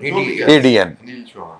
ADN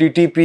TTP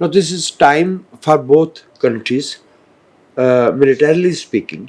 Now this is time for both countries, militarily speaking,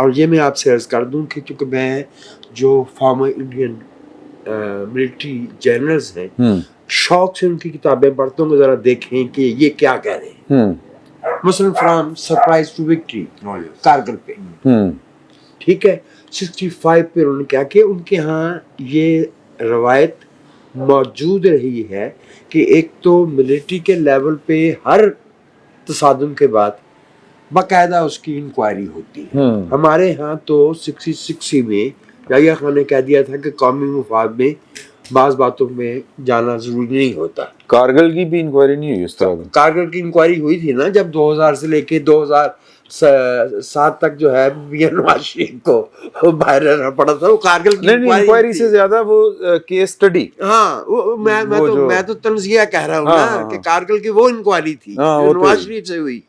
اور یہ میں آپ سے عرض کر دوں کہ چونکہ میں جو فارمر انڈین ملٹری جنرلز ہیں شوق سے ان کی کتابیں پڑھتا ہوں کہ ذرا دیکھیں کہ یہ کیا کہہ رہے ہیں. مثلاً from surprise to victory Kargil پہ ٹھیک ہے 65 پہ انہوں نے کیا کہ ان کے ہاں یہ روایت موجود رہی ہے کہ ایک تو ملٹری کے لیول پہ ہر تصادم کے بعد باقاعدہ اس کی انکوائری ہوتی ہے. ہمارے ہاں تو 66 میں یحییٰ خان نے کہہ دیا تھا کہ قومی مفاد میں بعض باتوں میں جانا ضروری نہیں ہوتا. کارگل کی بھی انکوائری نہیں ہوئی اس طرح کی؟ کارگل کی انکوائری ہوئی تھی نا جب 2000 سے لے کے 2007 تک جو ہے نواز شریف کو باہر رہنا پڑا تھا. وہ کارگل کی انکوائری سے زیادہ وہ کیس اسٹڈی. ہاں میں تو تنزیہ کہہ رہا ہوں نا کہ کارگل کی وہ انکوائری تھی جو نواز شریف سے ہوئی.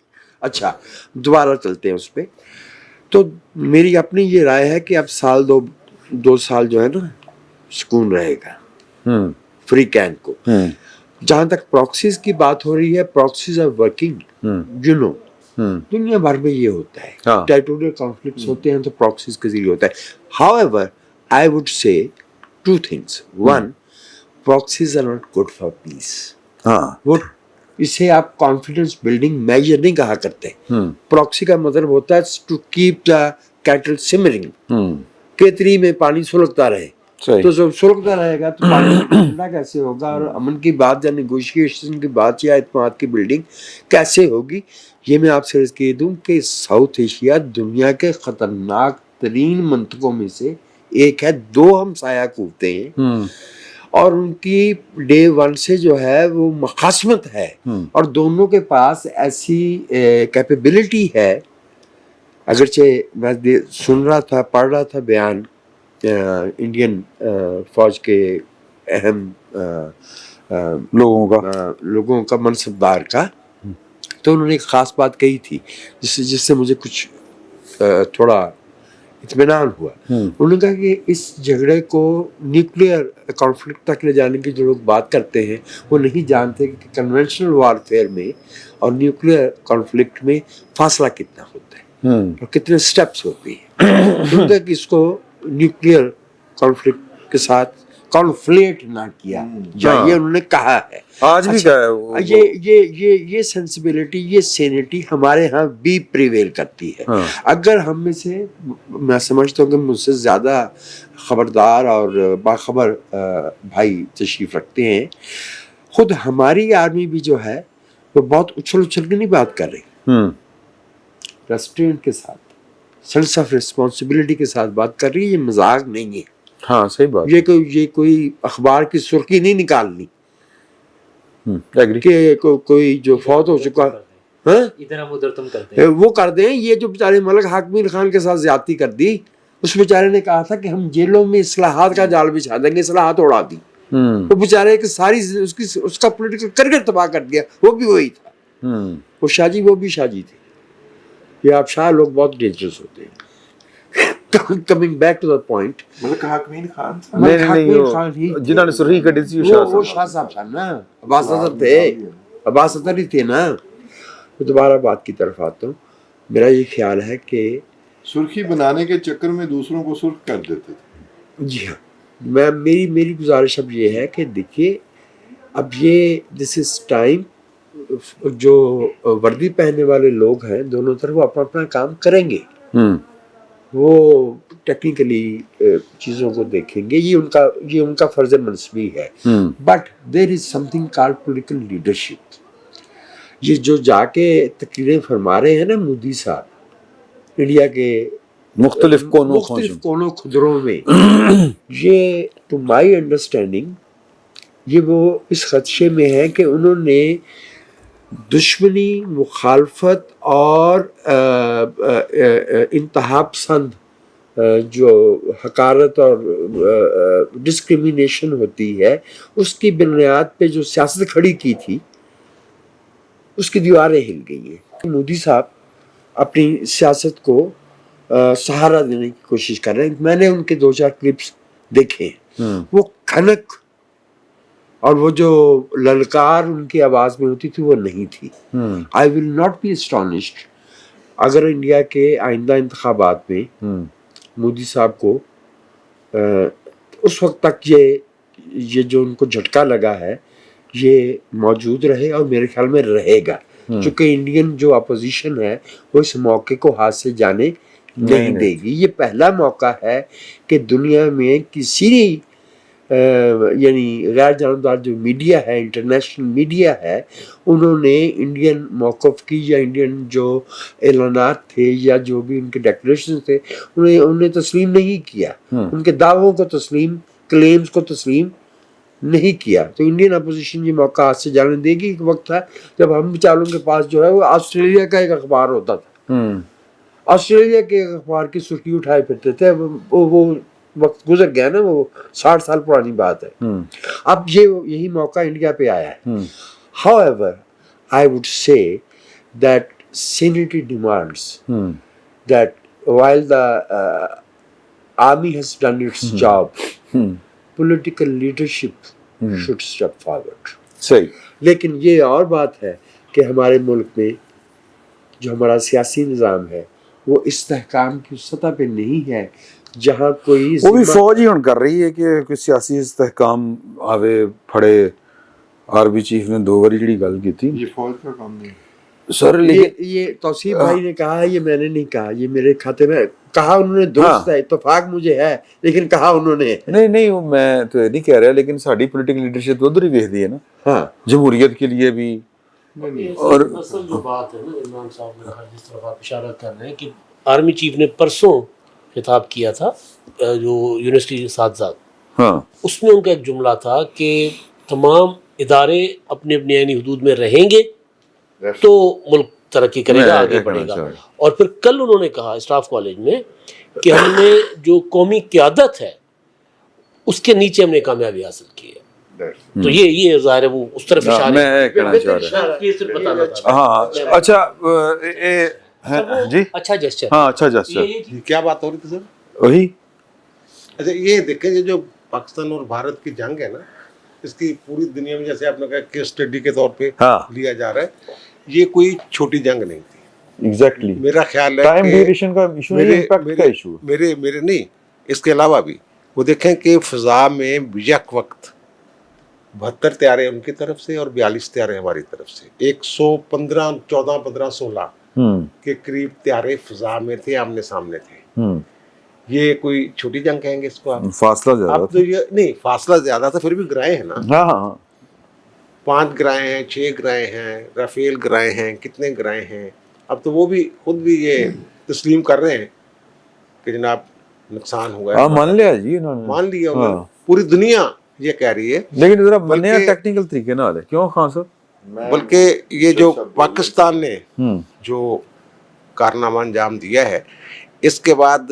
اچھا دوبارہ چلتے ہیں اس پہ. تو میری اپنی یہ رائے ہے کہ اب سال دو سال جو ہے نا سکون رہے گا فری کین کو. جہاں تک پراکسیز کی بات ہو رہی ہے proxies are working you know دنیا بھر میں یہ ہوتا ہے ٹیریٹوریل کانفلکٹس ہوتے ہیں تو پراکسیز کے ذریعے ہوتا ہے. However I would say two things. One proxies are not good for peace. وہ اسے آپ کانفیڈنس بلڈنگ میجر نہیں کہا کرتے. پراکسی کا مطلب ہوتا ہے ٹو کیپ دا کیٹل سمرنگ کیتری میں پانی سلگتا رہے. تو جب سلگتا رہے گا تو پانی ٹھنڈا کیسے ہوگا اور امن کی بات یا نیگوشیشن کی بات یا اعتماد کی بلڈنگ کیسے ہوگی. یہ میں آپ سے عرض کہہ دوں کہ ساؤتھ ایشیا دنیا کے خطرناک ترین منطقوں میں سے ایک ہے. 2 ہمسایہ قوتیں ہیں اور ان کی ڈے 1 سے جو ہے وہ مخاصمت ہے اور دونوں کے پاس ایسی کیپیبلٹی ہے. اگرچہ میں سن رہا تھا پڑھ رہا تھا بیان انڈین فوج کے اہم لوگوں کا منصبدار کا تو انہوں نے ایک خاص بات کہی تھی جس سے مجھے کچھ تھوڑا اطمینان ہوا. انہوں نے کہا کہ اس جھگڑے کو نیوکلیئر کانفلکٹ تک لے جانے کی جو لوگ بات کرتے ہیں وہ نہیں جانتے کہ کنونشنل وارفیئر میں اور نیوکلیئر کانفلکٹ میں فاصلہ کتنا ہوتا ہے اور کتنے سٹیپس ہوتے ہیں. انہوں نے کہا کہ اس کو نیوکلیئر کانفلکٹ کے ساتھ کانفلیٹ نہ کیا جائے. انہوں نے کہا ہے آج بھی کہا ہے یہ سینسیبلٹی یہ سینٹی ہمارے ہاں بھی پریویل کرتی ہے. اگر ہم میں سے میں سمجھتا ہوں کہ مجھ سے زیادہ خبردار اور باخبر بھائی تشریف رکھتے ہیں. خود ہماری آرمی بھی جو ہے وہ بہت اچھل کے نہیں بات کر رہی. ریسٹورینٹ کے ساتھ سینس آف ریسپانسبلٹی کے ساتھ بات کر رہی ہے. یہ مذاق نہیں ہے. ہاں صحیح بات. یہ کوئی اخبار کی سرخی نہیں نکالنی کہ کوئی جو فوت ہو چکا وہ کر دیں. یہ جو بیچارے ملک حاکم خان کے ساتھ زیادتی کر دی اس بیچارے نے کہا تھا کہ ہم جیلوں میں اصلاحات کا جال بچھا دیں گے. اصلاحات اڑا دی. وہ بیچارے کہ ساری اس کا پولیٹیکل کریئر تباہ کر دیا. وہ بھی وہی تھا. وہ شاہ جی وہ بھی شاہ جی تھے. یہ آپ شاہ لوگ بہت ڈینجرس ہوتے ہیں. Coming back to the point, ملک حاکمین خان جنہوں نے سرخی کٹی تھی وہ شاہ صاحب تھا نا. عباس اطہر تھے. عباس اطہر ہی تھے نا. دوبارہ بات کی طرف آتا ہوں. میرا یہ خیال ہے کہ سرخی بنانے کے چکر میں دوسروں کو سرخ کر دیتے تھے. جی ہاں میری گزارش اب یہ ہے کہ دیکھیے اب یہ دس از ٹائم جو وردی پہننے والے لوگ ہیں دونوں طرف وہ اپنا کام کریں گے. وہ ٹیکنیکلی چیزوں کو دیکھیں گے. یہ ان کا فرض منصبی ہے. But there is some thing called political leadership. یہ جو جا کے تقریریں فرما رہے ہیں نا مودی صاحب انڈیا کے مختلف کونوں خدروں میں یہ ٹو مائی انڈرسٹینڈنگ یہ وہ اس خدشے میں ہے کہ انہوں نے دشمنی مخالفت اور انتہا پسند جو حقارت اور ڈسکریمنیشن ہوتی ہے اس کی بنیاد پہ جو سیاست کھڑی کی تھی اس کی دیواریں ہل گئی ہیں. مودی صاحب اپنی سیاست کو سہارا دینے کی کوشش کر رہے ہیں. میں نے ان کے 2-4 کلپس دیکھے. وہ کھنک اور وہ جو للکار ان کی آواز میں ہوتی تھی وہ نہیں تھی. آئی ول ناٹ بی اسٹانشڈ اگر انڈیا کے آئندہ انتخابات میں مودی صاحب کو اس وقت تک یہ جو ان کو جھٹکا لگا ہے یہ موجود رہے، اور میرے خیال میں رہے گا، چونکہ انڈین جو اپوزیشن ہے وہ اس موقع کو ہاتھ سے جانے نہیں دے گی۔ یہ پہلا موقع ہے کہ دنیا میں کسی یعنی غیر جانبدار جو میڈیا ہے، انٹرنیشنل میڈیا ہے، انہوں نے انڈین موقف کی یا انڈین جو اعلانات تھے یا جو بھی ان کے ڈیکلیریشن تھے انہوں نے تسلیم نہیں کیا، ان کے دعووں کو تسلیم، کلیمز کو تسلیم نہیں کیا۔ تو انڈین اپوزیشن یہ موقع ہاتھ سے جانے دے گی۔ ایک وقت تھا جب ہم بیچاروں کے پاس جو ہے وہ آسٹریلیا کا ایک اخبار ہوتا تھا، آسٹریلیا کے اخبار کی سرخی اٹھائے پھرتے تھے، وہ وقت گزر گیا نا، وہ 60 سال پرانی بات ہے۔ اب یہی موقع انڈیا پہ آیا ہے۔ However, I would say that sanity demands that while the army has done its job, political leadership should step forward. صحیح۔ لیکن یہ اور بات ہے کہ ہمارے ملک میں جو ہمارا سیاسی نظام ہے وہ استحکام کی سطح پہ نہیں ہے، جہاں کوئی وہ بھی فوج ہی ہن کر رہی ہے کہ کوئی سیاسی استحکام آوے پھڑے۔ آرمی چیف نے 2 باری جڑی گل کی تھی، یہ فوج کا کام نہیں سر لیکن یہ توصیف بھائی نے کہا ہے، یہ میں نے نہیں کہا، یہ میرے کھاتے میں کہا انہوں نے، درست ہے، اتفاق مجھے ہے، لیکن کہا انہوں نے نہیں وہ میں تو یہ نہیں کہہ رہا، لیکن ساری پولیٹیکل لیڈرشپ ادھر ہی ویکھدی ہے نا، ہاں جمہوریت کے لیے بھی۔ اور اصل جو بات ہے نا عمران صاحب نے جس طرح آپ اشارہ کر رہے ہیں کہ آرمی چیف نے پرسوں خطاب کیا تھا جو یونیورسٹی اساتذہ، ہاں اس میں ان کا ایک جملہ تھا کہ تمام ادارے اپنے اپنے عینی حدود میں رہیں گے تو ملک ترقی کرے گا، آگے بڑھے گا۔ اور پھر کل انہوں نے کہا اسٹاف کالج میں کہ ہم نے جو قومی قیادت ہے اس کے نیچے ہم نے کامیابی حاصل کی ہے۔ تو یہ ظاہر ہے وہ اس طرف اشارہ میں کہنا چاہ رہا ہاں اچھا جی، اچھا جسچر، ہاں اچھا جسٹر، کیا بات ہو رہی تھی سر؟ وہی اچھا یہ دیکھیں، یہ جو پاکستان اور بھارت کی جنگ ہے نا، اس کی پوری دنیا میں جیسے آپ نے کہا کیس اسٹڈی کے طور پہ لیا جا رہا ہے، یہ کوئی چھوٹی جنگ نہیں تھی۔ ایگزیکٹلی میرا خیال ہے ٹائم ڈیوریشن کا ایشو نہیں، امپیکٹ کا ایشو ہے۔ میرے نہیں، اس کے علاوہ بھی وہ دیکھیں کہ فضا میں یک وقت 72 طیارے ان کی طرف سے اور 42 طیارے ہماری طرف سے، 115 14 15 16 کے قریب طیارے فضا میں تھے، آمنے سامنے تھے۔ یہ کوئی چھوٹی جنگ کہیں گے اس کو آپ؟ فاصلہ زیادہ اب تو یہ نہیں، فاصلہ زیادہ تھا، پھر بھی گرائے ہیں نا، ہاں ہاں 5 گرائے ہیں، 6 گرائے ہیں، رافیل گرائے ہیں، کتنے گرائے ہیں۔ اب تو وہ بھی خود بھی یہ تسلیم کر رہے ہیں کہ جناب نقصان ہوا ہے، ہاں مان لیا جی انہوں نے، مان لیا انہوں نے، پوری دنیا یہ کہہ رہی ہے۔ لیکن ذرا بننے ٹیکنیکل طریقے نال ہے، کیوں خان صاحب؟ بلکہ یہ جو پاکستان نے جو کارنامہ انجام دیا ہے، اس کے بعد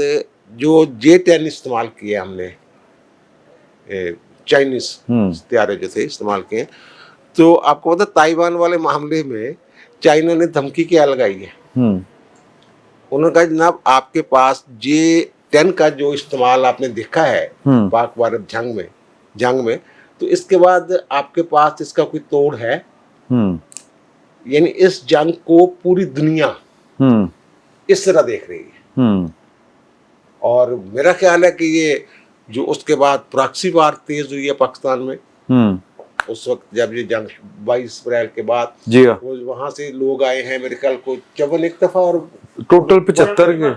جو J-10 استعمال کیے ہم نے، چائنیز طیارے جو تھے استعمال کیے، تو آپ کو پتا تائیوان والے معاملے میں چائنا نے دھمکی کیا لگائی ہے؟ انہوں نے کہا جناب آپ کے پاس J-10 کا جو استعمال آپ نے دیکھا ہے پاک بھارت جنگ میں، تو اس کے بعد آپ کے پاس اس کا کوئی توڑ ہے؟ یعنی اس جنگ کو پوری دنیا اس طرح دیکھ رہی ہے۔ اور میرا خیال ہے کہ یہ جو اس کے بعد پراکسی وار تیز ہوئی ہے پاکستان میں، اس وقت جب یہ جنگ 22 اپریل کے بعد جی ہاں وہاں سے لوگ آئے ہیں، میرے خیال کو 54 دفعہ، اور ٹوٹل 75 کے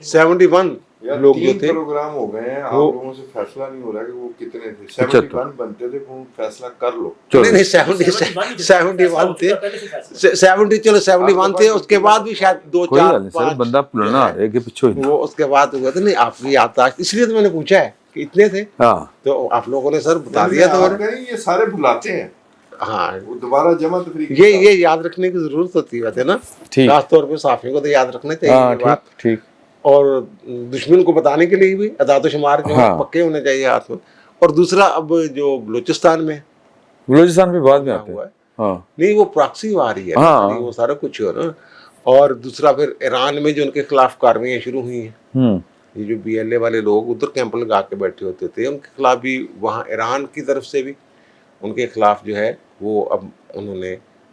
71 لوگ جو تھے، پروگرام ہو گئے ہیں، آپ لوگوں سے فیصلہ نہیں ہو رہا کہ وہ کتنے تھے۔ 71 بنتے تھے، فیصلہ کر لو۔ نہیں 71 تھے، 70 چلو 71 تھے، اس کے بعد بھی شاید 2 4 5 بندہ پلنا ہے کہ پیچھے وہ اس کے بعد ہوئے تھے۔ نہیں آپ کی یادداشت، اس لیے تو میں نے پوچھا ہے کہ اتنے تھے، تو آپ لوگوں نے سر بتا دیا تو یہ سارے بلاتے ہیں، ہاں وہ دوبارہ جمع تفریق یہ یاد رکھنے کی ضرورت ہوتی ہے نا، خاص طور پہ صحافیوں کو تو یاد رکھنا چاہیے یہ بات، ٹھیک، اور دشمن کو بتانے کے لیے بھی اعداد و شمار جو ہے پکے ہونے چاہیے ہاتھ میں۔ اور دوسرا اب جو بلوچستان میں بھی بعد میں آتے ہیں، نہیں وہ پراکسی وار ہی ہے، وہ سارا کچھ ہو نا۔ اور دوسرا پھر ایران میں جو ان کے خلاف کاروائیاں شروع ہوئی ہیں، یہ جو BLA والے لوگ ادھر کیمپ لگا کے بیٹھے ہوتے تھے، ان کے خلاف بھی وہاں ایران کی طرف سے بھی ان کے خلاف جو ہے وہ اب انہوں نے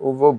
ਉਹ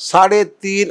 $3.5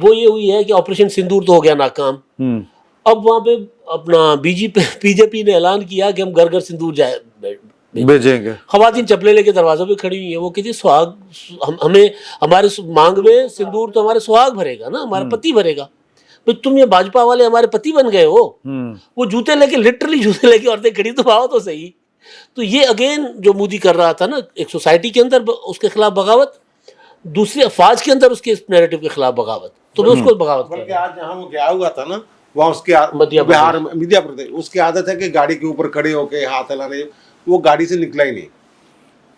وہ یہ ہوئی ہے کہ آپریشن سندور تو ہو گیا ناکام. اب وہاں پہ اپنا بی جے پی نے اعلان کیا کہ ہم گھر گھر سندور بھیجیں گے. خواتین چپلے لے کے دروازوں پہ کھڑی ہوئی ہیں. وہ کہتی سہاگ ہمیں ہمارے مانگ میں سندور تو ہمارے سہاگ بھرے گا نا, ہمارا پتی بھرے گا. بھئی تم یہ بھاجپا والے ہمارے پتی بن گئے ہو. وہ جوتے لے کے لٹرلی جوتے لے کے عورتیں کھڑی تو آؤ تو صحیح. تو یہ اگین جو مودی کر رہا تھا نا, ایک سوسائٹی کے اندر اس کے خلاف بغاوت, دوسری افواج کے اندر اس کے نیریٹو کے خلاف بغاوت, تو میں اس کو بغاوت کہتا ہوں. بلکہ آج جہاں وہ گیا ہوا تھا نا, وہاں اس کے بہار مدھیہ پردیش, اس کی عادت ہے کہ گاڑی کے اوپر کھڑے ہو کے ہاتھ ہلانے, وہ گاڑی سے نکلا ہی نہیں.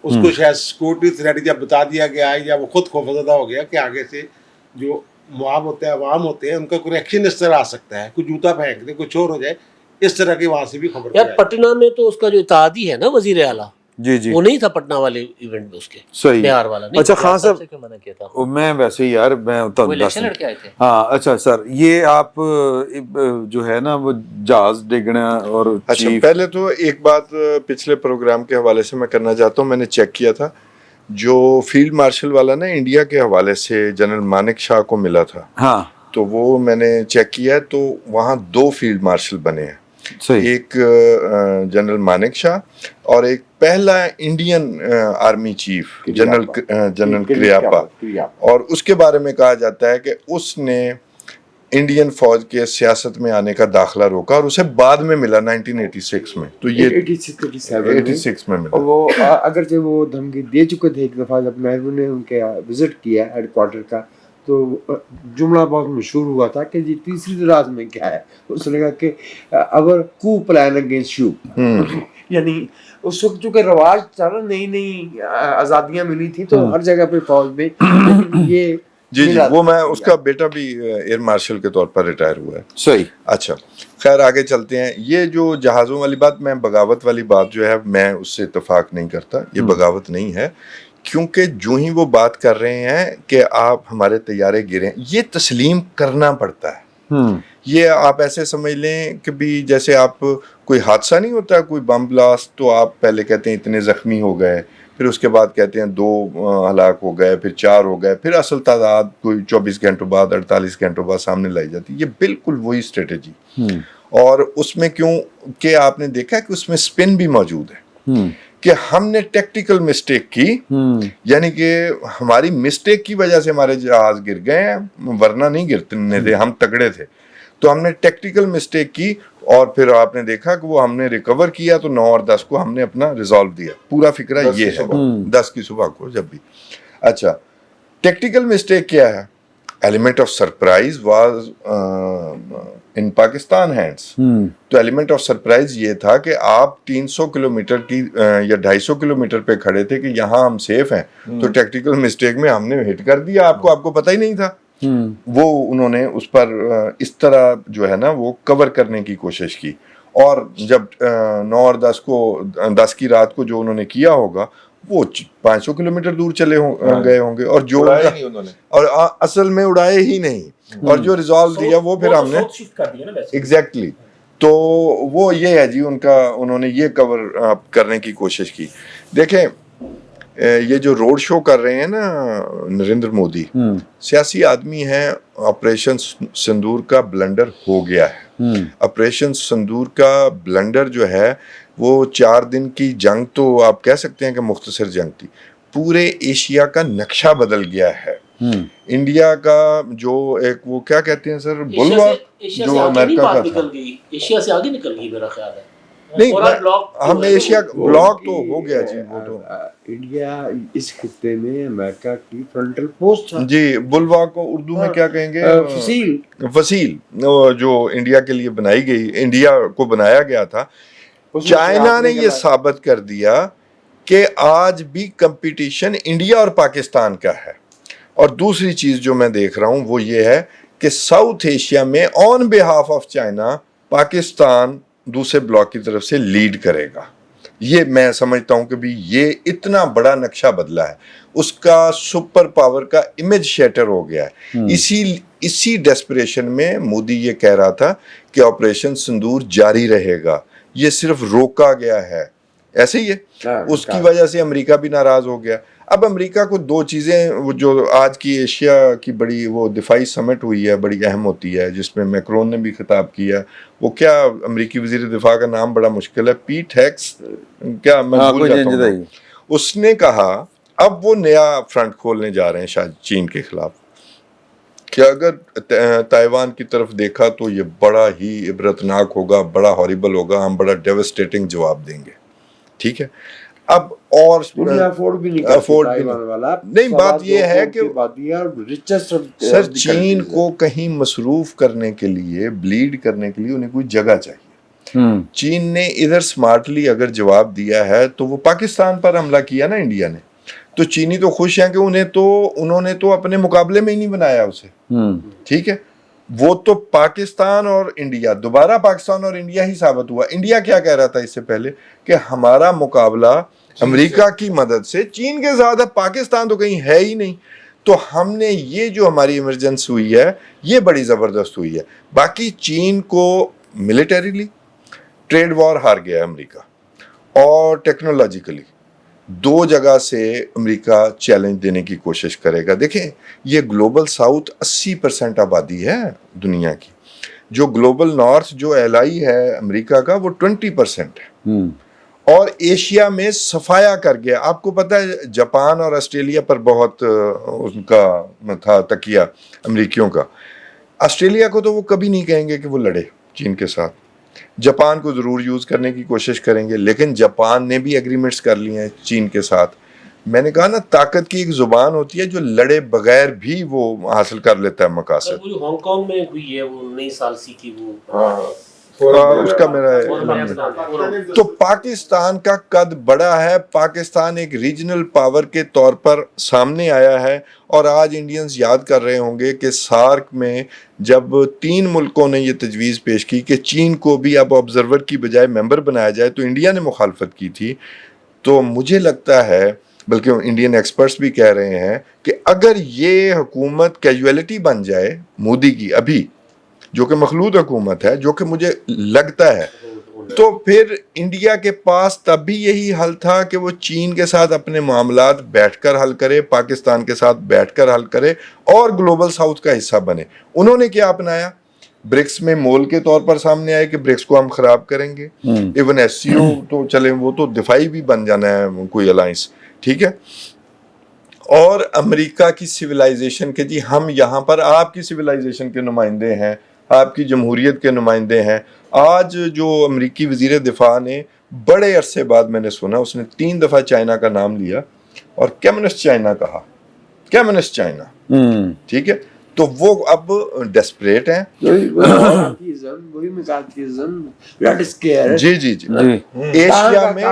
اس کو شاید سیکورٹی تھریٹ جب بتا دیا گیا ہے, یا وہ خود خوفزدہ ہو گیا کہ آگے سے جو مواب ہوتے ہیں, عوام ہوتے ہیں, ان کا کوئی ایکشن اس طرح آ سکتا ہے, کوئی جوتا پھینک دے, کچھ اور ہو جائے, اس طرح کی وہاں سے بھی خبر. یار پٹنہ میں تو اس کا جو اتحادی ہے نا وزیر اعلیٰ, جی وہ نہیں تھا پٹنہ والے ایونٹ میں, اس کے صحیح. بہار والا نہیں. اچھا خان صاحب, کیوں منع کیا تھا؟ میں ویسے ہی یار میں الیکشن لڑ کے آئے تھے. ہاں اچھا سر, یہ آپ جو ہے نا وہ جہاز ڈگنا اور اچھا, پہلے تو ایک بات پچھلے پروگرام کے حوالے سے میں کرنا چاہتا ہوں. میں نے چیک کیا تھا, جو فیلڈ مارشل والا نا انڈیا کے حوالے سے جنرل مانک شاہ کو ملا تھا, ہاں تو وہ میں نے چیک کیا, تو وہاں 2 فیلڈ مارشل بنے ہیں. صحیح. ایک جنرل مانک شاہ اور ایک پہلا Indian army chief general Cariappa. اور اس کے بارے میں کہا جاتا ہے کہ اس نے انڈین فوج کے سیاست میں آنے کا داخلہ روکا, اور اسے بعد میں ملا 1986 میں. تو یہ 86 میں ملا. وہ اگرچہ وہ دھمکی دے چکے تھے ایک دفعہ, جب نہرو نے ان کے وزٹ کیا ہیڈ کوارٹر کا, تو جملہ بہت مشہور ہوا تھا کہ جی تیسری دراز میں کیا ہے. اس نے کہا کہ اور کو پلان اگینسٹ یو. یعنی اس وقت چونکہ رواج تھا نا, نئی نئی آزادیاں ملی تھی, تو ہر جگہ پہ فوج میں یہ جی وہ میں اس کا بیٹا بھی ایئر مارشل کے طور پر ریٹائر ہوا ہے. صحیح. اچھا خیر آگے چلتے ہیں. یہ جو جہازوں والی بات, میں بغاوت والی بات جو ہے میں اس سے اتفاق نہیں کرتا. یہ بغاوت نہیں ہے, کیونکہ جو ہی وہ بات کر رہے ہیں کہ آپ ہمارے طیارے گرے, یہ تسلیم کرنا پڑتا ہے. یہ آپ ایسے سمجھ لیں کہ بھی جیسے آپ کوئی حادثہ نہیں ہوتا, کوئی بم بلاسٹ, تو آپ پہلے کہتے ہیں اتنے زخمی ہو گئے, پھر اس کے بعد کہتے ہیں 2 ہلاک ہو گئے, پھر 4 ہو گئے, پھر اصل تعداد کوئی 24 گھنٹوں بعد 48 گھنٹوں بعد سامنے لائی جاتی. یہ بالکل وہی اسٹریٹجی. اور اس میں کیوں کہ آپ نے دیکھا کہ اس میں سپن بھی موجود ہے, کہ ہم نے ٹیکٹیکل مسٹیک کی, یعنی کہ ہماری مسٹیک کی وجہ سے ہمارے جہاز گر گئے ہیں, ورنہ نہیں گرنے تھے, ہم تگڑے تھے. تو ہم نے ٹیکٹیکل مسٹیک کی, اور پھر آپ نے دیکھا کہ وہ ہم نے ریکور کیا, تو 9 اور 10 کو ہم نے اپنا ریزالو دیا. پورا فکرہ یہ ہے 10 کی صبح کو جب بھی. اچھا ٹیکٹیکل مسٹیک کیا ہے؟ Element of surprise was in Pakistan hands. تو ایلیمنٹ آف سرپرائز یہ تھا کہ آپ 300 کلومیٹر کی یا 250 کلومیٹر پہ کھڑے تھے کہ یہاں ہم سیف ہیں, تو ٹیکٹیکل مسٹیک میں ہم نے ہٹ کر دیا آپ کو پتہ ہی نہیں تھا. وہ انہوں نے اس پر اس طرح جو ہے نا وہ کور کرنے کی کوشش کی. اور جب 9 اور 10 کو 10 کی رات کو جو انہوں نے کیا ہوگا, وہ 500 کلومیٹر دور چلے گئے ہوں گے, اور جو اور اصل میں اڑائے ہی نہیں, اور جو ریزالو دیا وہ پھر ہم نے ایگزیکٹلی. تو وہ یہ ہے جی ان کا, انہوں نے یہ کور کرنے کی کوشش کی. دیکھیں یہ جو روڈ شو کر رہے ہیں نا نریندر مودی, سیاسی آدمی ہیں. آپریشن سندور کا بلنڈر ہو گیا ہے. آپریشن سندور کا بلنڈر جو ہے وہ 4 دن کی جنگ, تو آپ کہہ سکتے ہیں کہ مختصر جنگ تھی. پورے ایشیا کا نقشہ بدل گیا ہے. انڈیا کا جو ایک وہ کیا کہتے ہیں سر, بلواک, جو امریکہ کا تھا, ایشیا سے آگے نکل گئی میرا خیال ہے. نہیں ہم ایشیا بلاک تو ہو گیا جی. وہ تو انڈیا اس خطے میں امریکہ کی فرنٹل پوسٹ تھا جی. بلواک کو اردو میں کیا کہیں گے؟ فصیل جو انڈیا کے لیے بنائی گئی, انڈیا کو بنایا گیا تھا. چائنا نے یہ ثابت کر دیا کہ آج بھی کمپٹیشن انڈیا اور پاکستان کا ہے. اور دوسری چیز جو میں دیکھ رہا ہوں وہ یہ ہے کہ ساؤتھ ایشیا میں آن بہاف آف چائنا پاکستان دوسرے بلاک کی طرف سے لیڈ کرے گا. یہ میں سمجھتا ہوں کہ بھی یہ اتنا بڑا نقشہ بدلا ہے, اس کا سپر پاور کا امیج شیٹر ہو گیا ہے. اسی ڈیسپریشن میں مودی یہ کہہ رہا تھا کہ آپریشن سندور جاری رہے گا, یہ صرف روکا گیا ہے. ایسے ہی ہے, اس کی وجہ سے امریکہ بھی ناراض ہو گیا. اب امریکہ کو دو چیزیں، وہ جو آج کی ایشیا کی بڑی وہ دفاعی سمٹ ہوئی ہے، بڑی اہم ہوتی ہے، جس میں میکرون نے بھی خطاب کیا، وہ کیا امریکی وزیر دفاع کا نام بڑا مشکل ہے، پیٹ ہیکس کیا، میں بھول جاتا ہوں، اس نے کہا اب وہ نیا فرنٹ کھولنے جا رہے ہیں شاید چین کے خلاف، کہ اگر تائیوان کی طرف دیکھا تو یہ بڑا ہی عبرتناک ہوگا، بڑا ہاریبل ہوگا، ہم بڑا ڈیوسٹیٹنگ جواب دیں گے. ٹھک ہے، اب اور افورڈ بھی نہیں کرتا، نہیں، بات یہ ہے کہ سر چین کو کہیں مصروف کرنے کے لیے، بلیڈ کرنے کے لیے انہیں کوئی جگہ چاہیے. چین نے ادھر سمارٹلی اگر جواب دیا ہے تو وہ پاکستان پر حملہ کیا نا انڈیا نے، تو چینی تو خوش ہیں کہ انہوں نے تو اپنے مقابلے میں ہی نہیں بنایا اسے. ٹھیک ہے، وہ تو پاکستان اور انڈیا، دوبارہ پاکستان اور انڈیا ہی ثابت ہوا. انڈیا کیا کہہ رہا تھا اس سے پہلے کہ ہمارا مقابلہ امریکہ کی مدد سے چین کے ساتھ ہے، پاکستان تو کہیں ہے ہی نہیں. تو ہم نے یہ جو ہماری ایمرجنسی ہوئی ہے یہ بڑی زبردست ہوئی ہے. باقی چین کو ملیٹریلی ٹریڈ وار ہار گیا ہے امریکہ، اور ٹیکنالوجیکلی دو جگہ سے امریکہ چیلنج دینے کی کوشش کرے گا. دیکھیں یہ گلوبل ساؤتھ 80% آبادی ہے دنیا کی، جو گلوبل نارتھ جو ایلائی ہے امریکہ کا وہ 20% ہے، اور ایشیا میں صفایا کر گیا. آپ کو پتہ ہے جاپان اور آسٹریلیا پر بہت ان کا تھا تکیہ امریکیوں کا. آسٹریلیا کو تو وہ کبھی نہیں کہیں گے کہ وہ لڑے چین کے ساتھ، جاپان کو ضرور یوز کرنے کی کوشش کریں گے، لیکن جاپان نے بھی ایگریمنٹس کر لیے ہیں چین کے ساتھ. میں نے کہا نا طاقت کی ایک زبان ہوتی ہے جو لڑے بغیر بھی وہ حاصل کر لیتا ہے مقاصد. وہ جو ہانگ کانگ میں ہوئی ہے وہ 19 سال سی کی وہ اس کا میرا تو پاکستان کا قد بڑا ہے، پاکستان ایک ریجنل پاور کے طور پر سامنے آیا ہے. اور آج انڈینز یاد کر رہے ہوں گے کہ سارک میں جب 3 ملکوں نے یہ تجویز پیش کی کہ چین کو بھی اب آبزرور کی بجائے ممبر بنایا جائے تو انڈیا نے مخالفت کی تھی. تو مجھے لگتا ہے، بلکہ انڈین ایکسپرٹس بھی کہہ رہے ہیں کہ اگر یہ حکومت کیجویلٹی بن جائے مودی کی ابھی، جو کہ مخلوط حکومت ہے، جو کہ مجھے لگتا ہے، تو پھر انڈیا کے پاس تب بھی یہی حل تھا کہ وہ چین کے ساتھ اپنے معاملات بیٹھ کر حل کرے، پاکستان کے ساتھ بیٹھ کر حل کرے اور گلوبل ساؤتھ کا حصہ بنے. انہوں نے کیا اپنایا؟ برکس میں مول کے طور پر سامنے آئے کہ برکس کو ہم خراب کریں گے. ایون ایس سی او تو چلیں، وہ تو دفاعی بھی بن جانا ہے کوئی الائنس. ٹھیک ہے، اور امریکہ کی سویلائزیشن کے جی ہم یہاں پر آپ کی سویلائزیشن کے نمائندے ہیں، آپ کی جمہوریت کے نمائندے ہیں. آج جو امریکی وزیر دفاع نے بڑے عرصے بعد میں نے سنا اس نے 3 دفعہ چائنا کا نام لیا اور کمیونسٹ چائنا کہا، کمیونسٹ چائنا. ٹھیک ہے، تو وہ اب ڈیسپریٹ ہیں. جی جی جی ایشیا میں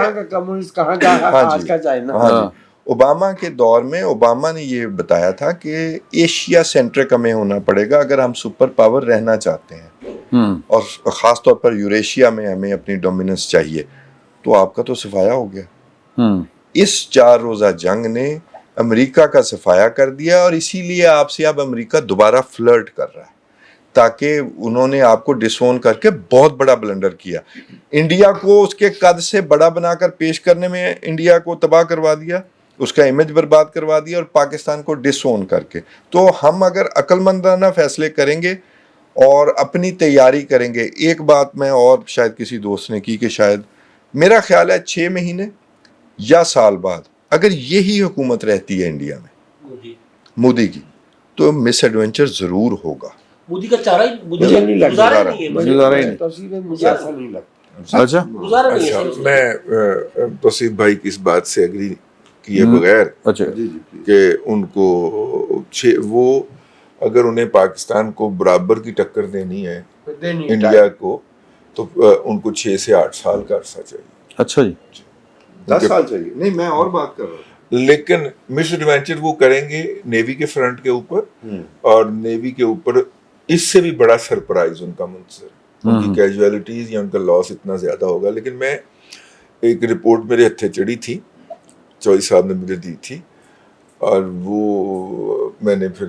اوباما کے دور میں اوباما نے یہ بتایا تھا کہ ایشیا سینٹرک ہمیں ہونا پڑے گا اگر ہم سپر پاور رہنا چاہتے ہیں، اور خاص طور پر یوریشیا میں ہمیں اپنی ڈومیننس چاہیے. تو آپ کا تو صفایا ہو گیا. اس 4 روزہ جنگ نے امریکہ کا صفایا کر دیا، اور اسی لیے آپ سے اب امریکہ دوبارہ فلرٹ کر رہا ہے، تاکہ انہوں نے آپ کو ڈسون کر کے بہت بڑا بلنڈر کیا. انڈیا کو اس کے قد سے بڑا بنا کر پیش کرنے میں انڈیا کو تباہ کروا دیا، اس کا امیج برباد کروا دیا، اور پاکستان کو ڈسون کر کے. تو ہم اگر عقل مندانہ فیصلے کریں گے اور اپنی تیاری کریں گے. ایک بات میں اور شاید کسی دوست نے کی کہ شاید میرا خیال ہے 6 مہینے یا سال بعد اگر یہی حکومت رہتی ہے انڈیا میں مودی کی، تو مس ایڈونچر ضرور ہوگا. مودی کا چارہ ہی مجھے نہیں لگتا، گزارا نہیں ہے، مجھے ایسا نہیں لگتا. اچھا گزارا نہیں ہے. میں توصیف بھائی کی اس بات سے اگری کیے بغیر اچھا کہ ان کو وہ اگر انہیں پاکستان کو برابر کی ٹکر دینی ہے انڈیا کو، تو ان کو 6 سے 8 سال کا عرصہ چاہیے. اچھا جی 10 سال چاہیے. نہیں میں اور بات کر رہا ہوں. لیکن مس ایڈونچر وہ کریں گے نیوی کے فرنٹ کے اوپر، اور نیوی کے اوپر اس سے بھی بڑا سرپرائز ان کا منتظر. ان کی کیجویلٹیز یا ان کا لاس اتنا زیادہ ہوگا. لیکن میں ایک رپورٹ میرے ہتھے چڑھی تھی، چوئی صاحب نے مجھے دی تھی، اور وہ میں نے پھر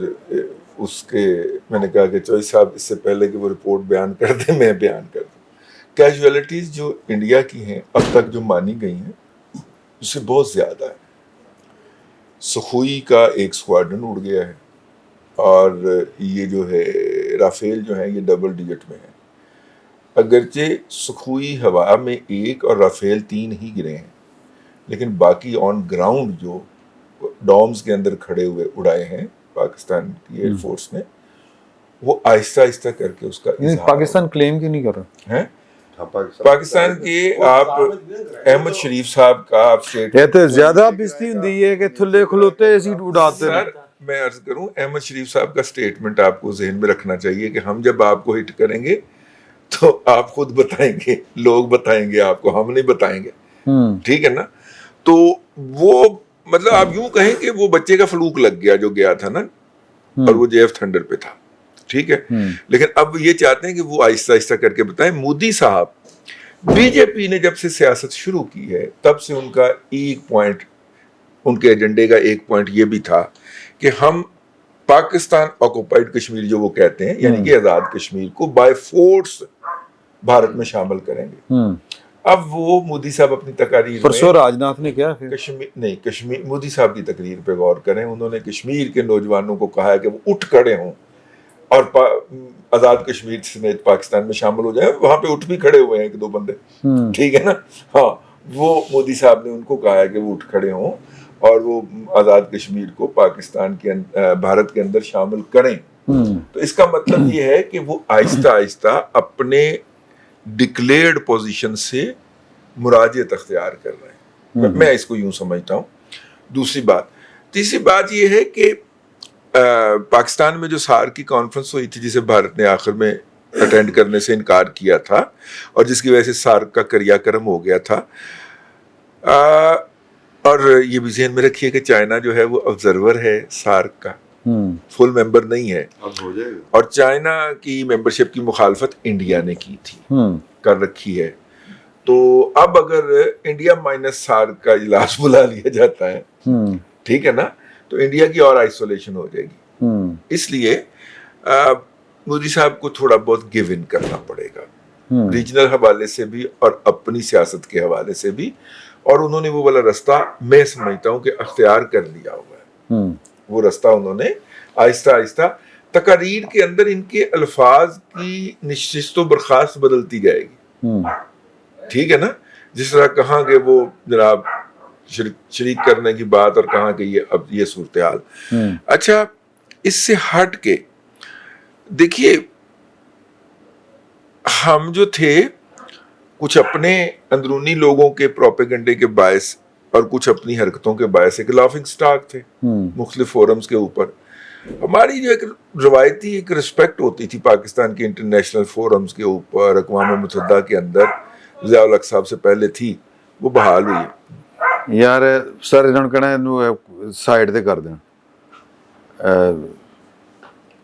میں نے کہا کہ چوئی صاحب اس سے پہلے کہ وہ رپورٹ بیان کر دیں میں بیان کر دوں. کیجویلٹیز جو انڈیا کی ہیں اب تک جو مانی گئی ہیں اس سے بہت زیادہ ہے. سخوئی کا ایک اسکواڈرن اڑ گیا ہے اور یہ جو ہے رافیل جو ہے یہ ڈبل ڈیجٹ میں ہے. اگرچہ سخوئی ہوا میں 1 اور رافیل 3 ہی گرے ہیں لیکن باقی آن گراؤنڈ جو ڈومز کے اندر کھڑے ہوئے اڑائے ہیں پاکستان کی ایئر فورس نے وہ آہستہ آہستہ کر کے اس کا پاکستان کلیم کیوں نہیں کر رہا ہے. پاکستان کے آپ احمد شریف صاحب کا آپ کہتے زیادہ بستی ہوندی ہے کہ تھلے کھلوتے ایسی اڑاتے ہیں. سر میں عرض کروں احمد شریف صاحب کا سٹیٹمنٹ آپ کو ذہن میں رکھنا چاہیے کہ ہم جب آپ کو ہٹ کریں گے تو آپ خود بتائیں گے, لوگ بتائیں گے آپ کو, ہم نہیں بتائیں گے. ٹھیک ہے نا. تو وہ مطلب آپ یوں کہیں کہ وہ بچے کا فلوک لگ گیا جو گیا تھا نا اور وہ JF تھنڈر پہ تھا. ٹھیک ہے. لیکن اب یہ چاہتے ہیں کہ وہ آہستہ آہستہ کر کے بتائیں. مودی صاحب BJP نے جب سے سیاست شروع کی ہے تب سے ان کا ایک پوائنٹ, ان کے ایجنڈے کا ایک پوائنٹ یہ بھی تھا کہ ہم پاکستان آکوپائڈ کشمیر جو وہ کہتے ہیں یعنی کہ آزاد کشمیر کو بائی فورس بھارت میں شامل کریں گے. اب وہ مودی صاحب اپنی تقاریر پرسوں راج ناتھ نے کیا کشمیر مودی صاحب کی تقریر پہ غور کریں. انہوں نے کشمیر کے نوجوانوں کو کہا ہے کہ وہ اٹھ کھڑے ہوں اور آزاد کشمیر سمیت پاکستان میں شامل ہو جائیں. وہاں پہ اٹھ بھی کھڑے ہوئے ہیں 1-2 بندے. ٹھیک ہے نا. ہاں وہ مودی صاحب نے ان کو کہا ہے کہ وہ اٹھ کھڑے ہوں اور وہ آزاد کشمیر کو پاکستان کے بھارت کے اندر شامل کریں. تو اس کا مطلب یہ ہے کہ وہ آہستہ آہستہ اپنے ڈکلیئرڈ پوزیشن سے مراجعت اختیار کر رہے ہیں. میں اس کو یوں سمجھتا ہوں. دوسری بات, تیسری بات یہ ہے کہ پاکستان میں جو سارک کی کانفرنس ہوئی تھی جسے بھارت نے آخر میں اٹینڈ کرنے سے انکار کیا تھا اور جس کی وجہ سے سارک کا کریا کرم ہو گیا تھا, اور یہ بھی ذہن میں رکھیے کہ چائنا جو ہے وہ آبزرور ہے سارک کا, فل ممبر نہیں ہے. اور چائنا کی ممبرشپ کی مخالفت انڈیا نے کی تھی, کر رکھی ہے. تو اب اگر انڈیا مائنس سارک کا اجلاس بلا لیا جاتا ہے ٹھیک ہے نا تو انڈیا کی اور آئسولیشن ہو جائے گی. اس لیے مودی صاحب کو تھوڑا بہت گیو ان کرنا پڑے گا ریجنل حوالے سے بھی اور اپنی سیاست کے حوالے سے بھی. اور انہوں نے وہ والا رستہ میں سمجھتا ہوں کہ اختیار کر لیا ہوا ہے. وہ رستہ انہوں نے آہستہ آہستہ تقاریر کے اندر ان کے الفاظ کی نشست و برخاست بدلتی جائے گی. ٹھیک ہے نا. جس طرح کہاں کہ وہ جناب شریک کرنے کی بات اور کہاں کہ یہ اب یہ صورتحال. اچھا اس سے ہٹ کے دیکھیے ہم جو تھے کچھ اپنے اندرونی لوگوں کے پروپیگنڈے کے باعث اور کچھ اپنی حرکتوں کے باعث ایک لافنگ سٹاک تھے مختلف فورمز کے اوپر. ہماری جو ایک روایتی ایک رسپیکٹ ہوتی تھی پاکستان کے انٹرنیشنل فورمز کے اوپر اقوام متحدہ کے اندر ضیاء الحق صاحب سے پہلے تھی, وہ بحال ہوئی. یار سر انہوں نے کہنا سائڈ تے کر دیں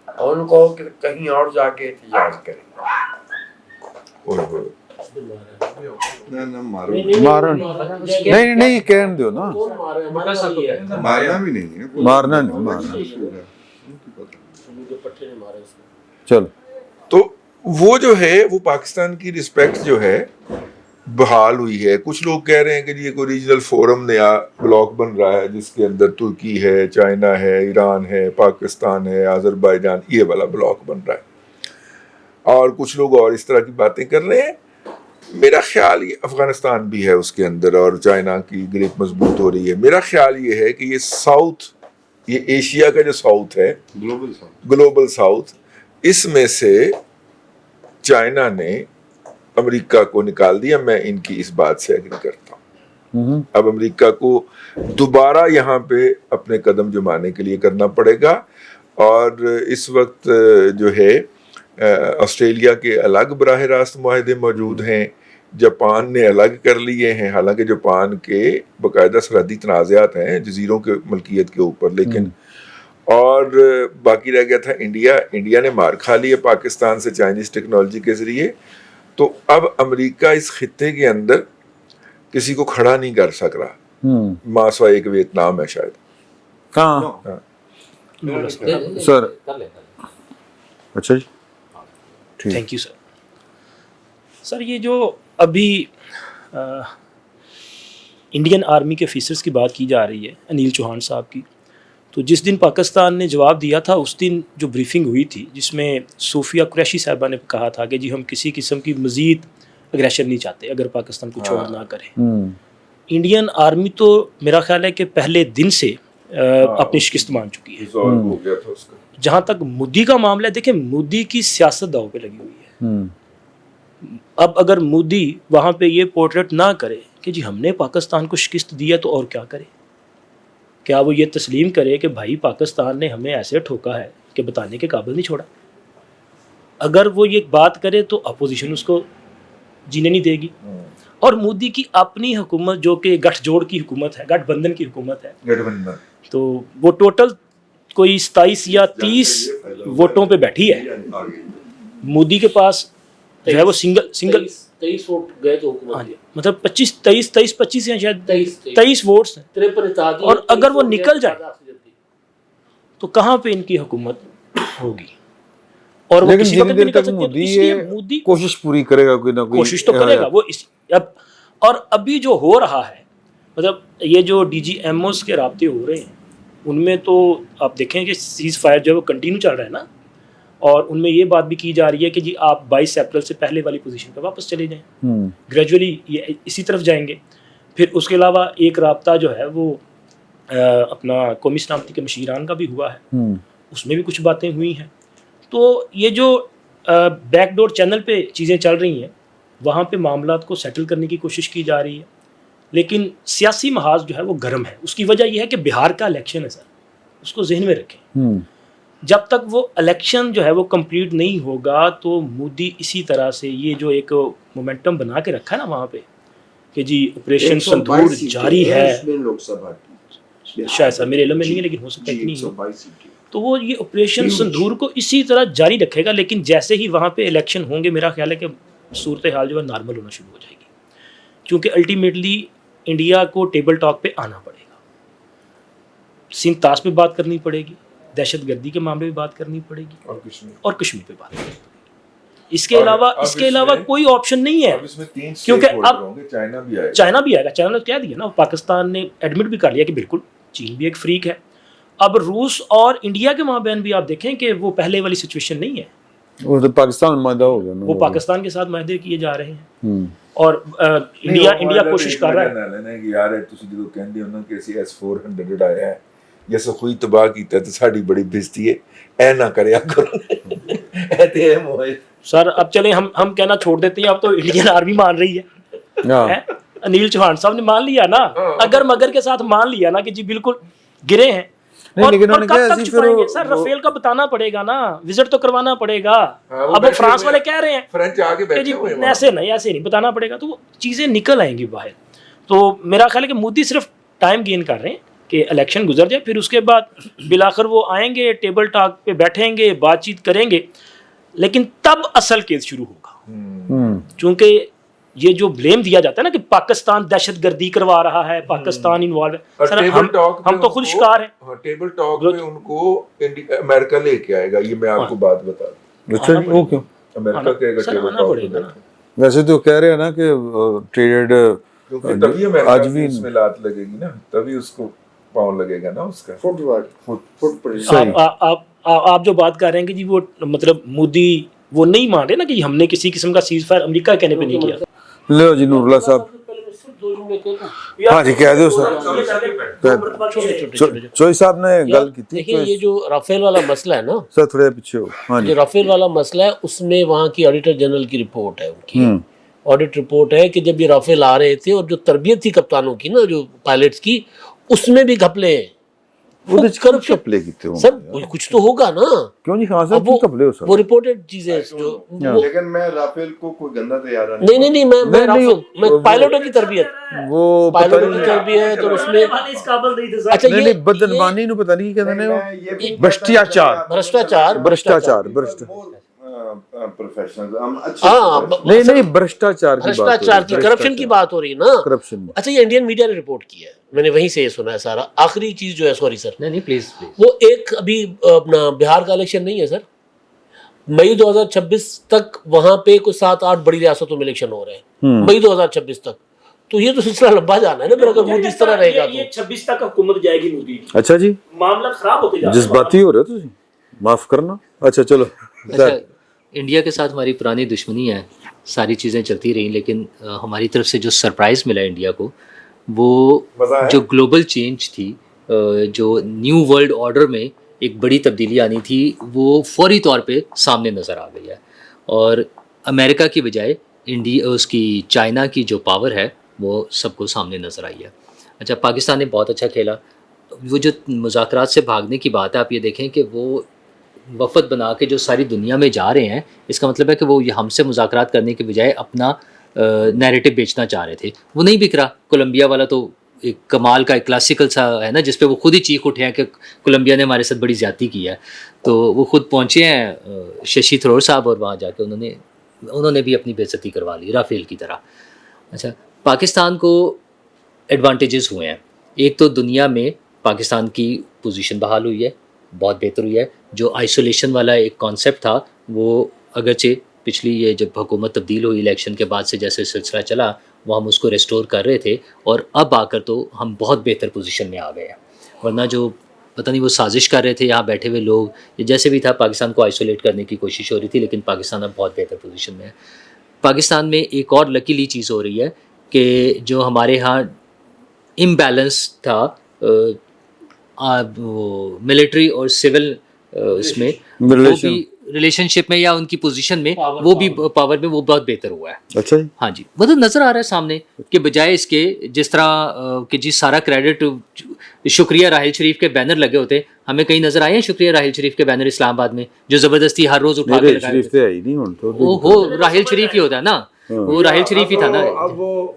اور ان کو کہ کہیں اور جا کے احتجاج کریں. مارن نہیں کہن دو نا, مارنا بھی نہیں ہے, مارنا نہیں چلو. تو وہ جو ہے وہ پاکستان کی رسپیکٹ جو ہے بحال ہوئی ہے. کچھ لوگ کہہ رہے ہیں کہ یہ کوئی ریجنل فورم نیا بلاک بن رہا ہے جس کے اندر ترکی ہے, چائنا ہے, ایران ہے, پاکستان ہے, آذربائیجان, یہ والا بلاک بن رہا ہے. اور کچھ لوگ اور اس طرح کی باتیں کر رہے ہیں. میرا خیال یہ افغانستان بھی ہے اس کے اندر اور چائنا کی گریپ مضبوط ہو رہی ہے. میرا خیال یہ ہے کہ یہ ساؤتھ, یہ ایشیا کا جو ساؤتھ ہے گلوبل ساؤتھ, اس میں سے چائنا نے امریکہ کو نکال دیا. میں ان کی اس بات سے ایگری کرتا ہوں. اب امریکہ کو دوبارہ یہاں پہ اپنے قدم جمانے کے لیے کرنا پڑے گا. اور اس وقت جو ہے آسٹریلیا کے الگ براہ راست معاہدے موجود ہیں, جاپان نے الگ کر لیے ہیں, حالانکہ جاپان کے باقاعدہ سرحدی تنازعات ہیں جزیروں کے ملکیت کے اوپر, لیکن اور باقی رہ گیا تھا انڈیا. انڈیا نے مار کھا لی ہے پاکستان سے چائنیز ٹیکنالوجی کے ذریعے. تو اب امریکہ اس خطے کے اندر کسی کو کھڑا نہیں کر سک رہا. ماسوا ایک ویتنام ہے شاید. کہاں سر؟ اچھا جی تھینک یو سر. یہ جو ابھی انڈین آرمی کے آفیسرس کی بات کی جا رہی ہے، انیل چوہان صاحب کی، تو جس دن پاکستان نے جواب دیا تھا اس دن جو بریفنگ ہوئی تھی جس میں صوفیہ قریشی صاحبہ نے کہا تھا کہ جی ہم کسی قسم کی مزید اگریشن نہیں چاہتے اگر پاکستان کو چھوڑ نہ کرے. انڈین آرمی تو میرا خیال ہے کہ پہلے دن سے اپنی شکست مان چکی ہے. ہو گیا تھا اس کا. جہاں تک مودی کا معاملہ ہے، دیکھیں مودی کی سیاست داؤ پہ لگی ہوئی ہے. اب اگر مودی وہاں پہ یہ پورٹریٹ نہ کرے کہ جی ہم نے پاکستان کو شکست دی ہے تو اور کیا کرے، کیا وہ یہ تسلیم کرے کہ بھائی پاکستان نے ہمیں ایسے ٹھوکا ہے کہ بتانے کے قابل نہیں چھوڑا. اگر وہ یہ بات کرے تو اپوزیشن اس کو جینے نہیں دے گی. اور مودی کی اپنی حکومت جو کہ گٹھ جوڑ کی حکومت ہے، گٹھ بندھن کی حکومت ہے، تو وہ ٹوٹل کوئی 27 یا 30 ووٹوں پہ بیٹھی ہے. مودی کے پاس جو ہے وہ سنگل 23 ووٹ گئے تو حکومت دیا. مطلب 25 ہیں شاید 23 ووٹس ہیں. 53 اتحادی اور اگر وہ نکل جائے تو کہاں پہ ان کی حکومت ہوگی. اور وہ لیکن کسی وقت بھی جتنی نکل دیر تک سکتی ہے. تو مودی اس لیے یہ مودی کوشش پوری کرے گا، کوئی نہ کوئی کوشش تو کرے گا وہ اور ابھی جو ہو رہا ہے، مطلب یہ جو ڈی جی ایم اوز کے رابطے ہو رہے ہیں ان میں تو آپ دیکھیں کہ سیز فائر جو ہے وہ کنٹینیو چل رہا ہے نا. اور ان میں یہ بات بھی کی جا رہی ہے کہ جی آپ 22 اپریل سے پہلے والی پوزیشن پہ واپس چلے جائیں. گریجولی یہ اسی طرف جائیں گے. پھر اس کے علاوہ ایک رابطہ جو ہے وہ اپنا قومی سلامتی کے مشیران کا بھی ہوا ہے، اس میں بھی کچھ باتیں ہوئی ہیں. تو یہ جو بیک ڈور چینل پہ چیزیں چل رہی ہیں وہاں پہ معاملات کو سیٹل کرنے کی کوشش کی جا رہی ہے. لیکن سیاسی محاذ جو ہے وہ گرم ہے. اس کی وجہ یہ ہے کہ بہار کا الیکشن ہے سر، اس کو ذہن میں رکھیں. جب تک وہ الیکشن جو ہے وہ کمپلیٹ نہیں ہوگا تو مودی اسی طرح سے یہ جو ایک مومنٹم بنا کے رکھا ہے نا وہاں پہ کہ جی آپریشن سندور جاری ہے، لوک سبھا کی شاید سر میرے علم میں نہیں ہے لیکن ہو سکتا ہے اتنی ہی، تو وہ یہ آپریشن سندور کو اسی طرح جاری رکھے گا. لیکن جیسے ہی وہاں پہ الیکشن ہوں گے میرا خیال ہے کہ صورتحال جو ہے نارمل ہونا شروع ہو جائے گی. کیونکہ الٹیمیٹلی انڈیا کو ٹیبل ٹاک پہ آنا پڑے گا. سندھ طاس پہ بات کرنی پڑے گی، دہشت گردی کے معاملے پہ بات کرنی پڑے گی، اور کشمیر پہ بات کرنی پڑے گی. اس کے علاوہ کوئی آپشن نہیں ہے. کیونکہ اب چائنا بھی آئے گا. چائنا نے کہہ دیا نا، پاکستان نے ایڈمٹ بھی کر لیا کہ بالکل چین بھی ایک فریق ہے. اب روس اور انڈیا کے مابین بھی آپ دیکھیں کہ وہ پہلے والی سچویشن نہیں ہے. وہ تو پاکستان معاہدہ ہو گیا نا، وہ پاکستان کے ساتھ معاہدے کیے جا رہے ہیں. اور انڈیا کوشش کر رہا ہے کہ یار ਤੁਸੀਂ ਜਦੋਂ ਕਹਿੰਦੇ ਹੋ ਨਾ ਕਿ ਅਸੀਂ S400 ਆਇਆ ਹੈ ਜਾਂ ਸਖੋਈ ਤਬਾਹ ਕੀਤਾ ਤੇ ਸਾਡੀ ਬੜੀ ਬੇਇੱਜ਼ਤੀ ਹੈ, ਐ ਨਾ ਕਰਿਆ ਕਰੋ. ਇਹ ਤੇ ਹੈ ਮੋਏ سر. اب چلیں ہم کہنا چھوڑ دیتے ہیں. اب تو انڈین آرمی مان رہی ہے، انیل چوہان صاحب نے مان لیا نا، اگر مگر کے ساتھ مان لیا نا کہ جی بالکل گرے ہیں. اور کب تک چھپائیں گے سر؟ رفیل کا بتانا پڑے گا نا، وزٹ تو کروانا پڑے گا. اب وہ فرانس والے کہہ رہے ہیں فرینچ آ کے کہ جی بیٹھے ہوئے ایسے نہیں بتانا پڑے گا، تو وہ چیزیں نکل آئیں گی باہر. تو میرا خیال ہے کہ مودی صرف ٹائم گین کر رہے ہیں کہ الیکشن گزر جائے، پھر اس کے بعد بالآخر وہ آئیں گے، ٹیبل ٹاک پہ بیٹھیں گے، بات چیت کریں گے. لیکن تب اصل کیس شروع ہوگا. چونکہ یہ جو بلیم دیا جاتا ہے نا کہ پاکستان دہشت گردی کروا رہا ہے، پاکستان انوالو ہے، سر ہم تو خود شکار ہیں. ٹیبل ٹاک میں ان کو امریکہ لے کے آئے گا. یہ میں آپ کو بات بتا دوں. اچھا وہ کیوں؟ امریکہ کہے گا ٹیبل ٹاک میں. ویسے تو کہہ رہے ہیں نا کہ ٹریڈ کیونکہ تبھی امریکہ کی اس میں لات لگے گی نا، تبھی اس کو پاؤں لگے گا نا اس کا. آپ جو بات کر رہے ہیں کہ جی وہ مطلب مودی وہ نہیں مان رہے نا کہ ہم نے کسی قسم کا سیز فائر امریکہ کہنے پہ نہیں کیا. لو جی نور اللہ صاحب. ہاں جی کہہ دو سر. چوئی صاحب نے گل کی تھی. دیکھیں یہ جو رافیل والا مسئلہ ہے نا سر، تھوڑے پیچھے ہو. ہاں جی. جو رافیل والا مسئلہ ہے اس میں وہاں کی آڈیٹر جنرل کی رپورٹ ہے، ان کی آڈٹ رپورٹ ہے کہ جب یہ رافیل آ رہے تھے اور جو تربیت تھی کپتانوں کی نا، جو پائلٹس کی، اس میں بھی گھپلے ہیں. کپلے کی تھے سر کچھ تو ہوگا نا. کیوں جی خان صاحب کپلے ہو سر؟ وہ رپورٹڈ چیزیں جو لیکن میں رافیل کو کوئی گندا تو یاد نہیں میں پائلٹوں کی تربیت، وہ پائلٹوں کی تربیت، اور اس میں اچھا نہیں بدعنوانی نو پتہ نہیں کہتے ہیں بھرشٹاچار نہیں بھرشٹاچار کی کرپشن کی بات ہو رہی ہے نا. اچھا یہ انڈین میڈیا نے رپورٹ کیا ہے، میں نے وہیں سے یہ سنا ہے سارا. آخری چیز جو ہے، سوری سر، نہیں پلیز وہ ایک ابھی اپنا بہار کا الیکشن نہیں ہے سر، مئی 2026 تک وہاں پہ کوئی 7-8 بڑی ریاستوں میں الیکشن ہو رہے ہیں، مئی 2026 تک. تو یہ تو سلسلہ لمبا جانا ہے نا، پھر اگر مودی اس طرح رہے گا یہ 26 تک حکومت جائے گی مودی کی، اچھا جی معاملہ خراب ہوتے جا رہے ہیں. جذباتی ہو رہے ہو تسی، معاف کرنا. اچھا چلو اچھا انڈیا کے ساتھ ہماری پرانی دشمنی ہے، ساری چیزیں چلتی رہیں، لیکن ہماری طرف سے جو سرپرائز ملا انڈیا کو وہ جو گلوبل چینج تھی، جو نیو ورلڈ آرڈر میں ایک بڑی تبدیلی آنی تھی، وہ فوری طور پہ سامنے نظر آ گئی ہے. اور امریکہ کی بجائے اس کی چائنا کی جو پاور ہے وہ سب کو سامنے نظر آئی ہے. اچھا پاکستان نے بہت اچھا کھیلا. وہ جو مذاکرات سے بھاگنے کی بات ہے، آپ یہ دیکھیں کہ وہ وفد بنا کے جو ساری دنیا میں جا رہے ہیں، اس کا مطلب ہے کہ وہ ہم سے مذاکرات کرنے کے بجائے اپنا نیریٹو بیچنا چاہ رہے تھے. وہ نہیں بک رہا. کولمبیا والا تو ایک کمال کا ایک کلاسیکل سا ہے نا، جس پہ وہ خود ہی چیخ اٹھے ہیں کہ کولمبیا نے ہمارے ساتھ بڑی زیادتی کی ہے. تو وہ خود پہنچے ہیں ششی تھرور صاحب، اور وہاں جا کے انہوں نے بھی اپنی بے عزتی کروا لی رافیل کی طرح. اچھا پاکستان کو ایڈوانٹیجز ہوئے ہیں. ایک تو دنیا میں پاکستان کی پوزیشن بحال ہوئی ہے، بہت بہتر ہوئی ہے. جو آئسولیشن والا ایک کانسیپٹ تھا وہ اگرچہ پچھلی یہ جب حکومت تبدیل ہوئی الیکشن کے بعد سے جیسے سلسلہ چلا، وہ ہم اس کو ریسٹور کر رہے تھے، اور اب آ کر تو ہم بہت بہتر پوزیشن میں آ گئے ہیں. ورنہ جو پتہ نہیں وہ سازش کر رہے تھے یہاں بیٹھے ہوئے لوگ، یہ جیسے بھی تھا پاکستان کو آئسولیٹ کرنے کی کوشش ہو رہی تھی، لیکن پاکستان اب بہت بہتر پوزیشن میں ہے. پاکستان میں ایک اور لکیلی چیز ہو رہی ہے کہ جو ہمارے ہاں امبیلنس تھا ملٹری اور سول اس میں، وہ بھی ریلیشن شپ میں یا ان کی پوزیشن میں، وہ بھی پاور میں وہ بہت بہتر ہوا ہے. اچھا جی ہاں جی، مطلب نظر آ رہا ہے سامنے کہ بجائے اس کے جس طرح کہ جی سارا کریڈٹ شکریہ راحیل شریف کے بینر لگے ہوتے، ہمیں کہیں نظر آئے ہیں شکریہ راحیل شریف کے بینر اسلام آباد میں جو زبردستی ہر روز اٹھا کے لگائے شریف تے آئی نہیں ہن تو وہ راحیل شریف ہی ہوتا ہے نا، وہ راحیل شریف ہی تھا نا. اب وہ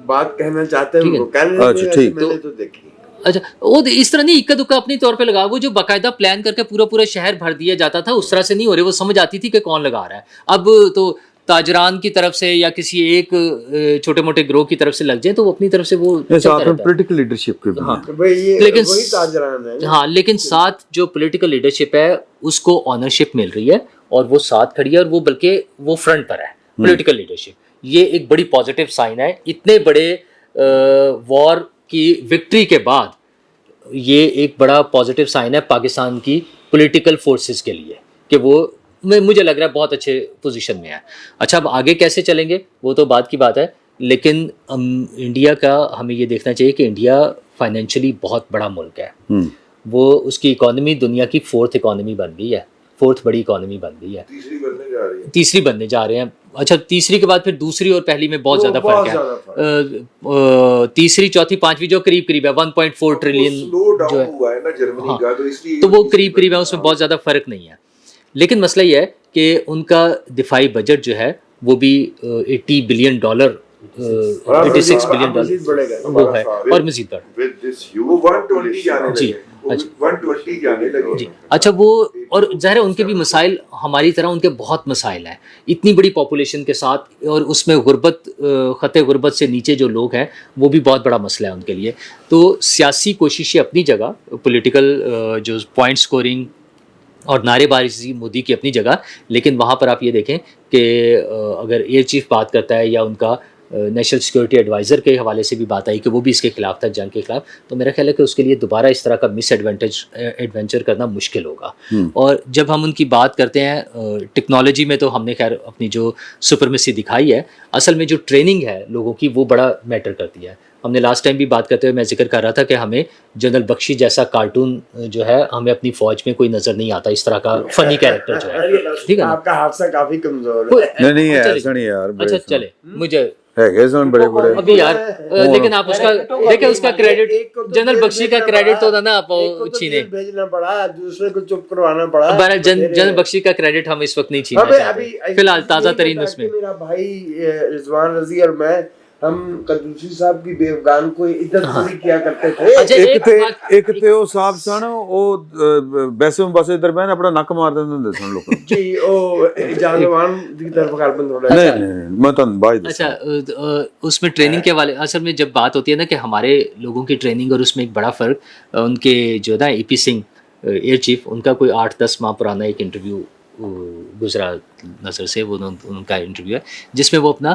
بات کہنا چاہتے ہیں وہ اچھا ٹھیک. میں نے تو دیکھی. اچھا وہ اس طرح نہیں اکا دکا اپنی طور پہ لگا، وہ جو باقاعدہ پلان کر کے پورا شہر بھر دیا جاتا تھا اس طرح سے نہیں ہو رہے. وہ سمجھ آتی تھی کہ کون لگا رہا ہے. اب تو تاجران کی طرف سے یا کسی ایک چھوٹے موٹے گروہ کی طرف سے لگ جائیں تو وہ اپنی طرف سے وہ پولیٹیکل لیڈرشپ کے لیکن ہاں لیکن ساتھ جو پولیٹیکل لیڈرشپ ہے اس کو آنرشپ مل رہی ہے اور وہ ساتھ کھڑی ہے، اور وہ بلکہ وہ فرنٹ پر ہے پولیٹیکل لیڈرشپ. یہ ایک بڑی پازیٹیو سائن ہے. اتنے بڑے وار کی وکٹری کے بعد یہ ایک بڑا پازیٹیو سائن ہے پاکستان کی پولیٹیکل فورسز کے لیے کہ وہ مجھے لگ رہا ہے بہت اچھے پوزیشن میں ہے. اچھا اب آگے کیسے چلیں گے وہ تو بعد کی بات ہے، لیکن انڈیا کا ہمیں یہ دیکھنا چاہیے کہ انڈیا فائنینشلی بہت بڑا ملک ہے. وہ اس کی اکانومی دنیا کی 4th اکانومی بن گئی ہے، 4th بڑی اکانومی بن گئی ہے، تیسری بننے جا رہے ہیں. اچھا تیسری کے بعد پھر دوسری اور پہلی میں بہت زیادہ فرق ہے. تیسری چوتھی پانچویں جو قریب ہے 1.4 ٹریلین جو ہے تو وہ قریب ہے، اس میں بہت زیادہ فرق نہیں ہے. لیکن مسئلہ یہ ہے کہ ان کا دفاعی بجٹ جو ہے وہ بھی $80 بلین 86 بلین وہ ہے اور مزید بڑھ جی. جی اچھا وہ اور ظاہر ہے ان کے بھی مسائل ہماری طرح ان کے بہت مسائل ہیں. اتنی بڑی پاپولیشن کے ساتھ اور اس میں غربت، خط غربت سے نیچے جو لوگ ہیں وہ بھی بہت بڑا مسئلہ ہے ان کے لیے. تو سیاسی کوششیں اپنی جگہ، پولیٹیکل جو پوائنٹ سکورنگ اور نعرے بازی مودی کی اپنی جگہ، لیکن وہاں پر آپ یہ دیکھیں کہ اگر ایئر چیف بات کرتا ہے یا ان کا نیشنل سیکورٹی ایڈوائزر کے حوالے سے بھی بات آئی کہ وہ بھی اس کے خلاف تھا، جنگ کے خلاف، تو میرا خیال ہے کہ اس کے لیے دوبارہ اس طرح کا مس ایڈونچر کرنا مشکل ہوگا. اور جب ہم ان کی بات کرتے ہیں ٹیکنالوجی میں تو ہم نے خیر اپنی جو سپرمیسی دکھائی ہے، اصل میں جو ٹریننگ ہے لوگوں کی وہ بڑا میٹر کرتی ہے. ہم نے لاسٹ ٹائم بھی بات کرتے ہوئے میں ذکر کر رہا تھا کہ ہمیں جنرل بخشی جیسا کارٹون جو ہے ہمیں اپنی فوج میں کوئی نظر نہیں آتا، اس طرح کا فنی کیریکٹر جو ہے. ٹھیک ہے آپ کا حادثہ کافی کمزور ہے. نہیں ایسا نہیں یار. اچھا چلے مجھے بڑے بڑے ابھی یار لیکن آپ اس کا دیکھیں، اس کا کریڈٹ جنرل بخشی کا کریڈٹ تو تھا نا آپ چھینے، بھیجنا پڑا دوسرے کو چپ کروانا پڑا. جنرل بخشی کا کریڈٹ ہم اس وقت نہیں چھیننا چاہتے فی الحال تازہ ترین اس میں. میرا بھائی رضوان رضی اور میں ہم قدوسی صاحب کی بے افغان کو عزت پوری کیا کرتے تھے. ایک تے او صاحب سن او بیسے مباسے درمیان اپنا نک مار دیندے ہوندے سن لوکاں جی او اجازوان دی طرف کاربن ہو رہا ہے. نہیں میں تن بائی. اچھا اس میں ٹریننگ کے والے اصل میں جب بات ہوتی ہے نا کہ ہمارے لوگوں کی ٹریننگ اور اس میں ایک بڑا فرق، ان کے جو نا اے پی سنگھ ایئر چیف، ان کا کوئی 8-10 ماہ پرانا ایک انٹرویو گزرا نظر سے، وہ ان کا انٹرویو ہے جس میں وہ اپنا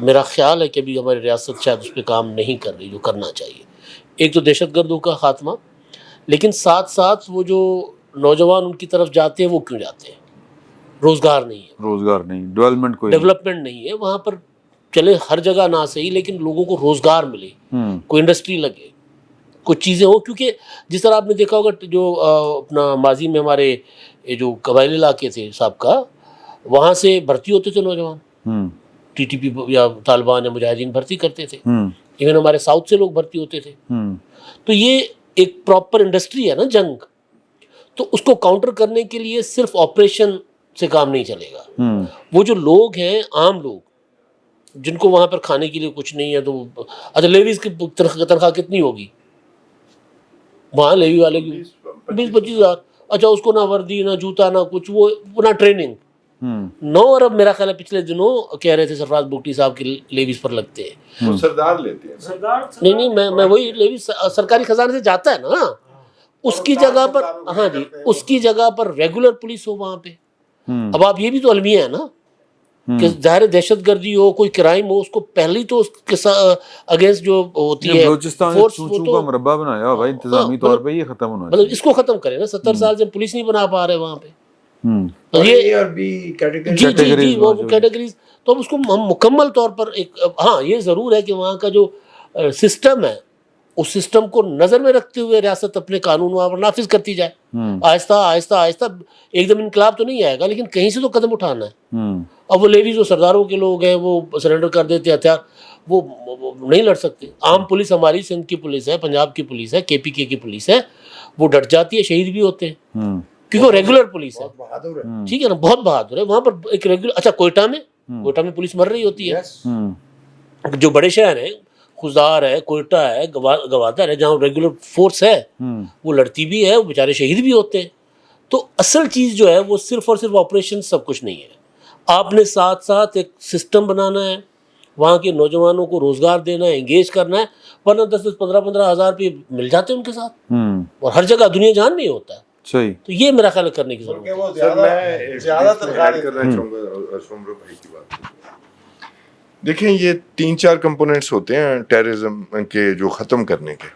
میرا خیال ہے کہ ابھی ہماری ریاست شاید اس پہ کام نہیں کر رہی جو کرنا چاہیے. ایک تو دہشت گردوں کا خاتمہ، لیکن ساتھ ساتھ وہ جو نوجوان ان کی طرف جاتے ہیں وہ کیوں جاتے ہیں؟ روزگار نہیں ہے، روزگار نہیں، ڈیولپمنٹ کوئی ڈیولپمنٹ نہیں ہے وہاں پر. چلے ہر جگہ نہ صحیح، لیکن لوگوں کو روزگار ملے، کوئی انڈسٹری لگے، کچھ چیزیں ہو. کیونکہ جس طرح آپ نے دیکھا ہوگا جو اپنا ماضی میں ہمارے یہ جو قبائلی علاقے تھے سابقہ، وہاں سے بھرتی ہوتے تھے نوجوان، ٹی ٹی پی یا طالبان یا مجاہدین بھرتی کرتے تھے. ایون ہمارے ساؤتھ سے لوگ بھرتی ہوتے تھے. تو یہ ایک پراپر انڈسٹری ہے نا جنگ. تو اس کو کاؤنٹر کرنے کے لیے صرف آپریشن سے کام نہیں چلے گا. وہ جو لوگ ہیں، عام لوگ جن کو وہاں پر کھانے کے لیے کچھ نہیں ہے، تو اچھا لیویز کی تنخواہ کتنی ہوگی وہاں؟ لیوی والے کی 20-25 ہزار. اچھا اس کو نہ وردی نہ جوتا نہ کچھ، وہ نہ ٹریننگ. 9 ارب میرا خیال ہے پچھلے دنوں کہہ رہے تھے سرفراز بگٹی صاحب کی لیویز پر لگتے ہیں. وہ سردار لیتے ہیں. نہیں میں وہی لیویز سرکاری خزانے سے جاتا ہے نا. اس کی جگہ پر، ہاں جی، اس کی جگہ پر ریگولر پولیس ہو وہاں پہ. اب آپ یہ بھی تو المیہ ہے نا کہ ظاہر دہشت گردی ہو، کوئی کرائم ہو، اس کو پہلے تو اس کے اگینسٹ جو ہوتی ہے بلوچستان فورس، چونچوں کا مربع بنایا ہوا انتظامی طور پہ، یہ ختم ہونا مطلب اس کو ختم کرے نا. 70 سال سے پولیس نہیں بنا پا رہے وہاں پہ. اور اے اور بی جی وہ کیٹیگریز. تو اب اس کو ہم مکمل طور پر ایک، ہاں یہ ضرور ہے کہ وہاں کا جو سسٹم ہے، اس سسٹم کو نظر میں رکھتے ہوئے ریاست اپنے قانون وہاں پر نافذ کرتی جائے. آہستہ آہستہ آہستہ ایک دم انقلاب تو نہیں آئے گا، لیکن کہیں سے تو قدم اٹھانا ہے. اب وہ لیویز جو سرداروں کے لوگ ہیں وہ سرنڈر کر دیتے ہتھیار، وہ نہیں لڑ سکتے. عام پولیس ہماری سندھ کی پولیس ہے، پنجاب کی پولیس ہے، کے پی کے کی پولیس ہے، وہ ڈٹ جاتی ہے، شہید بھی ہوتے ہیں کیونکہ وہ ریگولر پولیس ہے. ٹھیک ہے نا، بہت بہادر ہے وہاں پر ایک ریگولر. اچھا کوئٹہ میں پولیس مر رہی ہوتی ہے. جو بڑے شہر ہیں، خزار ہے، کوئٹہ ہے، گوادر ہے، جہاں ریگولر فورس ہے، وہ لڑتی بھی ہے، وہ بیچارے شہید بھی ہوتے ہیں. تو اصل چیز جو ہے وہ صرف اور صرف آپریشن سب کچھ نہیں ہے. آپ نے ساتھ ساتھ ایک سسٹم بنانا ہے، وہاں کے نوجوانوں کو روزگار دینا ہے، انگیج کرنا ہے. ورنہ 10-15 ہزار روپئے مل جاتے ہیں ان کے ساتھ، اور ہر جگہ دنیا جان نہیں ہوتا ہے. صحیح. تو یہ میرا خیال کرنے کی ضرورت ہے. میں زیادہ تنخواہ کرنا چاہوں گا عمر بھائی کی بات. دیکھیں یہ 3-4 کمپوننٹس ہوتے ہیں ٹیررزم کے جو ختم کرنے کے.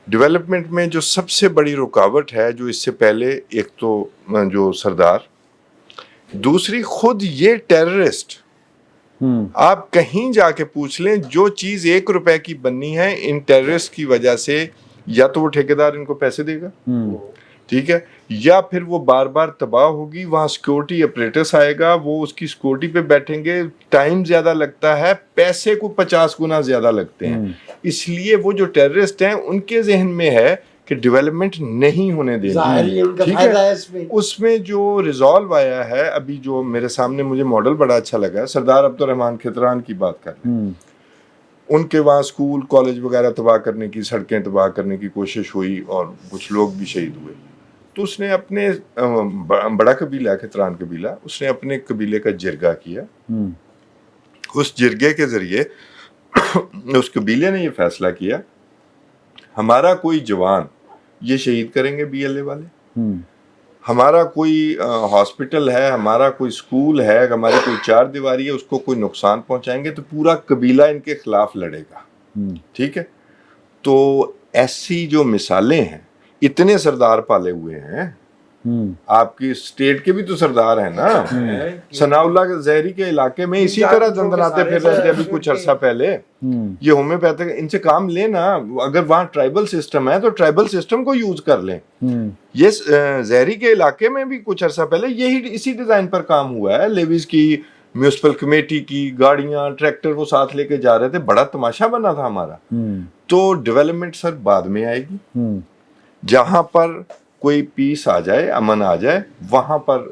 ڈیولپمنٹ میں جو سب سے بڑی رکاوٹ ہے، جو اس سے پہلے ایک تو جو سردار، دوسری خود یہ ٹیررسٹ. آپ کہیں جا کے پوچھ لیں، جو چیز 1 روپے کی بننی ہے ان ٹیررسٹ کی وجہ سے، یا تو وہ ٹھیکیدار ان کو پیسے دے گا، ٹھیک ہے، یا پھر وہ بار بار تباہ ہوگی. وہاں سیکورٹی اپریٹس آئے گا، وہ اس کی سیکورٹی پہ بیٹھیں گے، ٹائم زیادہ لگتا ہے، پیسے کو 50 گنا زیادہ لگتے ہیں. اس لیے وہ جو ٹیررسٹ ہیں ان کے ذہن میں ہے کہ ڈیولپمنٹ نہیں ہونے دینا. ٹھیک ہے، اس میں جو ریزالو آیا ہے ابھی، جو میرے سامنے مجھے ماڈل بڑا اچھا لگا ہے. سردار عبد الرحمان کھتران کی بات کر لیں، ان کے وہاں اسکول کالج وغیرہ تباہ کرنے کی، سڑکیں تباہ کرنے کی کوشش ہوئی اور کچھ لوگ بھی شہید ہوئے. تو اس نے اپنے بڑا قبیلہ کھتران قبیلہ، اس نے اپنے قبیلے کا جرگہ کیا. اس جرگے کے ذریعے اس قبیلے نے یہ فیصلہ کیا، ہمارا کوئی جوان یہ شہید کریں گے بی ایل اے والے، ہمارا کوئی ہاسپٹل ہے، ہمارا کوئی اسکول ہے، ہماری کوئی 4 دیواری ہے، اس کو کوئی نقصان پہنچائیں گے تو پورا قبیلہ ان کے خلاف لڑے گا. ٹھیک ہے. تو ایسی جو مثالیں ہیں، اتنے سردار پالے ہوئے ہیں. آپ کی اسٹیٹ کے بھی تو سردار ہیں نا. ثناء اللہ زہری کے علاقے میں اسی طرح دندناتے پھر رہتے ابھی کچھ عرصہ پہلے. یہ ہومیوپیتھک ان سے کام لینا، اگر وہاں ٹرائبل سسٹم ہے تو ٹرائبل سسٹم کو یوز کر لیں. یہ زہری کے علاقے میں بھی کچھ عرصہ پہلے یہی اسی ڈیزائن پر کام ہوا ہے. لیویز کی میونسپل کمیٹی کی گاڑیاں، ٹریکٹر وہ ساتھ لے کے جا رہے تھے، بڑا تماشا بنا تھا ہمارا. تو ڈیولپمنٹ سر بعد میں آئے گی. جہاں پر کوئی پیس آ جائے، امن آ جائے، وہاں پر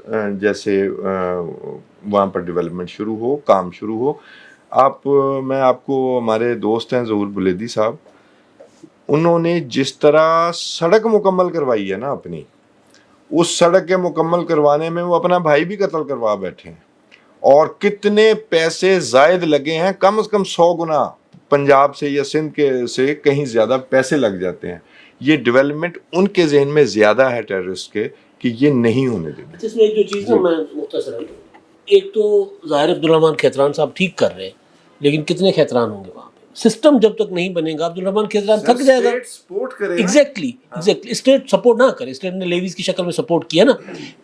جیسے وہاں پر ڈیولپمنٹ شروع ہو، کام شروع ہو. میں آپ کو، ہمارے دوست ہیں ظہور بلیدی صاحب، انہوں نے جس طرح سڑک مکمل کروائی ہے نا اپنی، اس سڑک کے مکمل کروانے میں وہ اپنا بھائی بھی قتل کروا بیٹھے ہیں. اور کتنے پیسے زائد لگے ہیں، کم از کم 100 گنا پنجاب سے یا سندھ کے سے کہیں زیادہ پیسے لگ جاتے ہیں. یہ ڈیولپمنٹ ان کے ذہن میں زیادہ ہے ٹیررسٹ کے، کہ یہ نہیں ہونے دینا. اس میں ایک جو چیز ہے، میں مختصر ایک تو ظاہر عبدالرحمان کھیتران صاحب ٹھیک کر رہے ہیں, لیکن کتنے کھیتران ہوں گے وہاں پہ؟ سسٹم جب تک نہیں بنے گا عبدالرحمان کھیتران تھک جائے گا. ایگزیکٹلی اسٹیٹ سپورٹ نہ کرے, اسٹیٹ نے لیویز کی شکل میں سپورٹ کیا نا,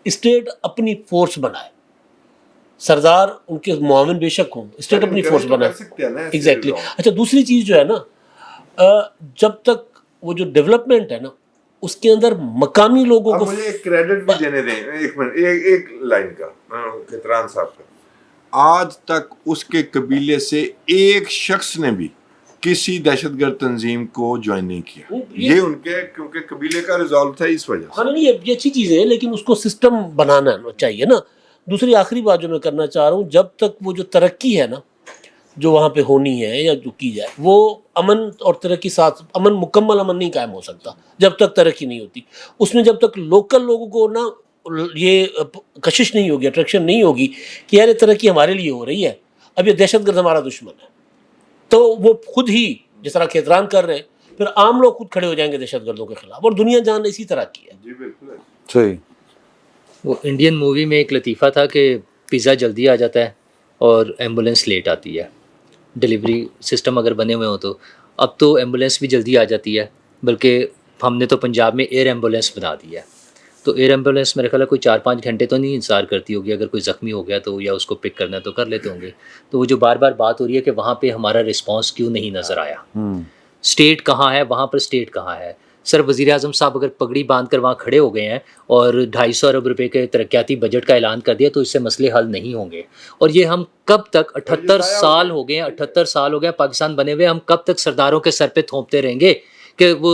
اسٹیٹ اپنی فورس بنائے, سردار ان کے معاون بے شک ہوں, اسٹیٹ اپنی فورس بنائے. ایگزیکٹلی. اچھا دوسری چیز جو ہے نا, جب تک وہ جو ڈیولپمنٹ ہے نا اس کے اندر مقامی لوگوں کو, مجھے ایک کریڈٹ بھی دینے دیں, ایک منٹ, ایک لائن کا, کھیتران صاحب کا, آج تک اس کے قبیلے سے ایک شخص نے بھی کسی دہشت گرد تنظیم کو جوائن نہیں کیا. یہ ان کے کیونکہ قبیلے کا ریزالو تھا اس وجہ سے. ہاں نہیں یہ اچھی چیز ہے, لیکن اس کو سسٹم بنانا چاہیے نا. دوسری آخری بات جو میں کرنا چاہ رہا ہوں, جب تک وہ جو ترقی ہے نا جو وہاں پہ ہونی ہے یا جو کی جائے, وہ امن اور ترقی ساتھ, امن مکمل امن نہیں قائم ہو سکتا جب تک ترقی نہیں ہوتی. اس میں جب تک لوکل لوگوں کو نا یہ کشش نہیں ہوگی, اٹریکشن نہیں ہوگی کہ یار یہ ترقی ہمارے لیے ہو رہی ہے, اب یہ دہشت گرد ہمارا دشمن ہے, تو وہ خود ہی جس طرح کھیتران کر رہے ہیں, پھر عام لوگ خود کھڑے ہو جائیں گے دہشت گردوں کے خلاف, اور دنیا جان اسی طرح کی ہے. جی بالکل صحیح. وہ انڈین مووی میں ایک لطیفہ تھا کہ پیزا جلدی آ جاتا ہے اور ایمبولینس لیٹ آتی ہے. ڈلیوری سسٹم اگر بنے ہوئے ہوں تو اب تو ایمبولینس بھی جلدی آ جاتی ہے, بلکہ ہم نے تو پنجاب میں ایئر ایمبولینس بنا دی ہے. تو ایئر ایمبولینس میرے خیال ہے کوئی 4-5 گھنٹے تو نہیں انتظار کرتی ہوگی, اگر کوئی زخمی ہو گیا تو یا اس کو پک کرنا ہے تو کر لیتے ہوں گے. تو وہ جو بار بار بات ہو رہی ہے کہ وہاں پہ ہمارا رسپانس کیوں نہیں نظر آیا, اسٹیٹ کہاں ہے, وہاں پر اسٹیٹ کہاں ہے. سر وزیر اعظم صاحب اگر پگڑی باندھ کر وہاں کھڑے ہو گئے ہیں اور 250 ارب روپے کے ترقیاتی بجٹ کا اعلان کر دیا, تو اس سے مسئلے حل نہیں ہوں گے. اور یہ ہم کب تک 78 سال ہو گئے ہیں, 78 سال ہو گیا پاکستان بنے ہوئے, ہم کب تک سرداروں کے سر پہ تھوپتے رہیں گے کہ وہ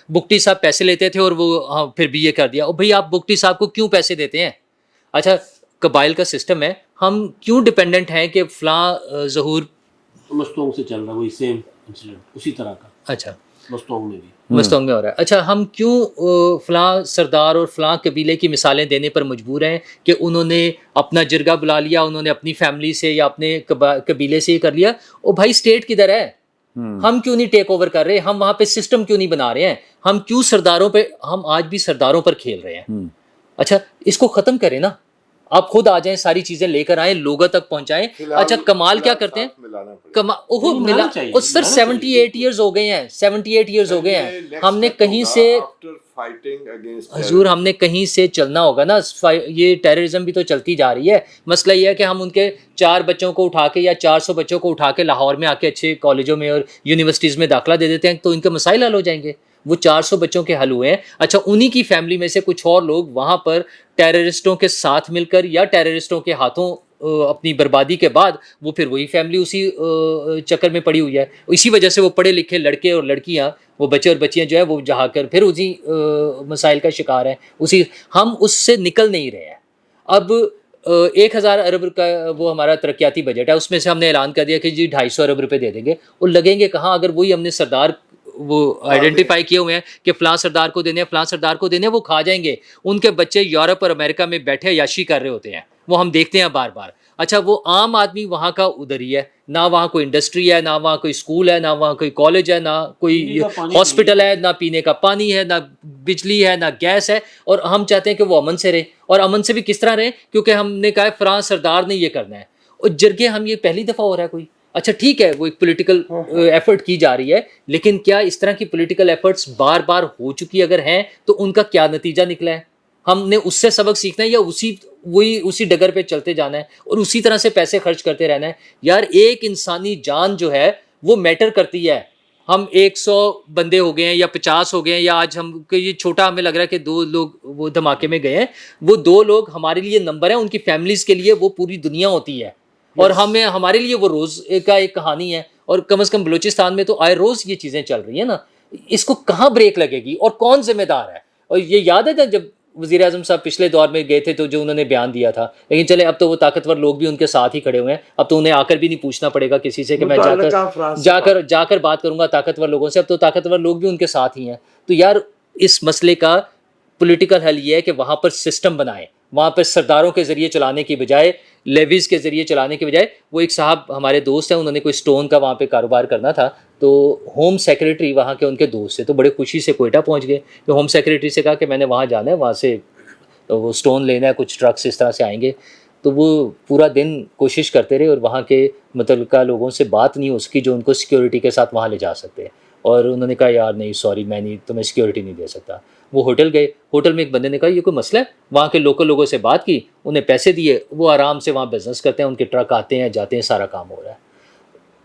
بگٹی صاحب پیسے لیتے تھے اور وہ پھر بھی یہ کر دیا. اور بھئی آپ بگٹی صاحب کو کیوں پیسے دیتے ہیں؟ اچھا قبائل کا سسٹم ہے, ہم کیوں ڈپینڈنٹ ہیں کہ فلاں ظہور مستونگ سے چل رہا ہے وہی سیم انسیڈنٹ اسی طرح کا. اچھا مستونگ میں بھی مستونگ میں ہو رہا ہے. اچھا ہم کیوں فلاں سردار اور فلاں قبیلے کی مثالیں دینے پر مجبور ہیں کہ انہوں نے اپنا جرگہ بلا لیا, انہوں نے اپنی فیملی سے یا اپنے قبیلے سے یہ کر لیا. او بھائی اسٹیٹ کدھر ہے؟ ہم کیوں نہیں ٹیک اوور کر رہے, ہم وہاں پہ سسٹم کیوں نہیں بنا رہے ہیں, ہم کیوں سرداروں پہ, ہم آج بھی سرداروں پر کھیل رہے ہیں. اچھا اس کو ختم کریں نا, آپ خود آ جائیں, ساری چیزیں لے کر آئیں, لوگوں تک پہنچائیں. اچھا کمال کیا کرتے ہیں, سر 78 ایئرز ہو گئے ہیں, 78 ایئرز ہو گئے ہیں. ہم نے کہیں سے حضور ہم نے کہیں سے چلنا ہوگا نا. یہ ٹیررزم بھی تو چلتی جا رہی ہے. مسئلہ یہ ہے کہ ہم ان کے 4 بچوں کو اٹھا کے یا 400 بچوں کو اٹھا کے لاہور میں آ کے اچھے کالجوں میں اور یونیورسٹیز میں داخلہ دے دیتے ہیں, تو ان کے مسائل حل ہو جائیں گے. وہ 400 بچوں کے حل ہوئے ہیں. اچھا انہی کی فیملی میں سے کچھ اور لوگ وہاں پر ٹیررسٹوں کے ساتھ مل کر یا ٹیررسٹوں کے ہاتھوں اپنی بربادی کے بعد وہ پھر وہی فیملی اسی چکر میں پڑی ہوئی ہے. اسی وجہ سے وہ پڑھے لکھے لڑکے اور لڑکیاں, وہ بچے اور بچیاں جو ہے وہ جہا کر پھر اسی مسائل کا شکار ہیں. اسی ہم اس سے نکل نہیں رہے ہیں. اب 1000 ارب کا وہ ہمارا ترقیاتی بجٹ ہے, اس میں سے ہم نے اعلان کر دیا کہ جی 250 ارب روپے دے دیں گے. وہ لگیں گے کہاں اگر وہی ہم نے سردار وہ آئیڈینٹیفائی کیے ہوئے ہیں کہ فلاں سردار کو دینے, فلاں سردار کو دینے, وہ کھا جائیں گے. ان کے بچے یورپ اور امریکہ میں بیٹھے عیاشی کر رہے ہوتے ہیں, وہ ہم دیکھتے ہیں بار بار. اچھا وہ عام آدمی وہاں کا ادھر ہی ہے, نہ وہاں کوئی انڈسٹری ہے, نہ وہاں کوئی اسکول ہے, نہ وہاں کوئی کالج ہے, نہ کوئی ہاسپٹل ہے, نہ پینے کا پانی ہے, نہ بجلی ہے, نہ گیس ہے. اور ہم چاہتے ہیں کہ وہ امن سے رہے. اور امن سے بھی کس طرح رہے, کیونکہ ہم نے کہا فلاں سردار نے یہ کرنا ہے. اور جرگے ہم یہ پہلی دفعہ ہو رہا ہے کوئی. اچھا ٹھیک ہے وہ ایک پولیٹیکل ایفرٹ کی جا رہی ہے, لیکن کیا اس طرح کی پولیٹیکل ایفرٹس بار بار ہو چکی اگر ہیں تو ان کا کیا نتیجہ نکلا ہے؟ ہم نے اس سے سبق سیکھنا ہے یا اسی ڈگر پہ چلتے جانا ہے اور اسی طرح سے پیسے خرچ کرتے رہنا ہے؟ یار ایک انسانی جان جو ہے وہ میٹر کرتی ہے. ہم 100 بندے ہو گئے ہیں یا 50 ہو گئے ہیں, یا آج ہم یہ چھوٹا ہمیں لگ رہا ہے کہ 2 لوگ وہ دھماکے میں گئے ہیں, وہ 2 لوگ ہمارے لیے نمبر ہیں, ان کی فیملیز کے لیے وہ پوری دنیا ہوتی ہے. اور ہمارے لیے وہ روز کا ایک کہانی ہے. اور کم از کم بلوچستان میں تو آئے روز یہ چیزیں چل رہی ہیں نا. اس کو کہاں بریک لگے گی اور کون ذمہ دار ہے؟ اور یہ یاد ہے جب وزیر اعظم صاحب پچھلے دور میں گئے تھے تو جو انہوں نے بیان دیا تھا, لیکن چلے اب تو وہ طاقتور لوگ بھی ان کے ساتھ ہی کھڑے ہوئے ہیں. اب تو انہیں آ کر بھی نہیں پوچھنا پڑے گا کسی سے کہ میں جا کر بات کروں گا طاقتور لوگوں سے. اب تو طاقتور لوگ بھی ان کے ساتھ ہی ہیں. تو یار اس مسئلے کا پولیٹیکل حل یہ ہے کہ وہاں پر سسٹم بنائیں, وہاں پہ سرداروں کے ذریعے چلانے کی بجائے, لیویز کے ذریعے چلانے کی بجائے. وہ ایک صاحب ہمارے دوست ہیں, انہوں نے کوئی سٹون کا وہاں پہ کاروبار کرنا تھا, تو ہوم سیکریٹری وہاں کے ان کے دوست سے تو بڑے خوشی سے کوئٹہ پہنچ گئے. تو ہوم سیکریٹری سے کہا کہ میں نے وہاں جانا ہے, وہاں سے وہ سٹون لینا ہے, کچھ ٹرکس اس طرح سے آئیں گے. تو وہ پورا دن کوشش کرتے رہے اور وہاں کے متعلقہ لوگوں سے بات نہیں ہو سکی جو ان کو سیکیورٹی کے ساتھ وہاں لے جا سکتے ہیں، اور انہوں نے کہا یار نہیں سوری میں نہیں تمہیں سیکیورٹی نہیں دے سکتا. وہ ہوٹل گئے، ہوٹل میں ایک بندے نے کہا یہ کوئی مسئلہ ہے، وہاں کے لوکل لوگوں سے بات کی، انہیں پیسے دیے، وہ آرام سے وہاں بزنس کرتے ہیں، ان کے ٹرک آتے ہیں جاتے ہیں، سارا کام ہو رہا ہے.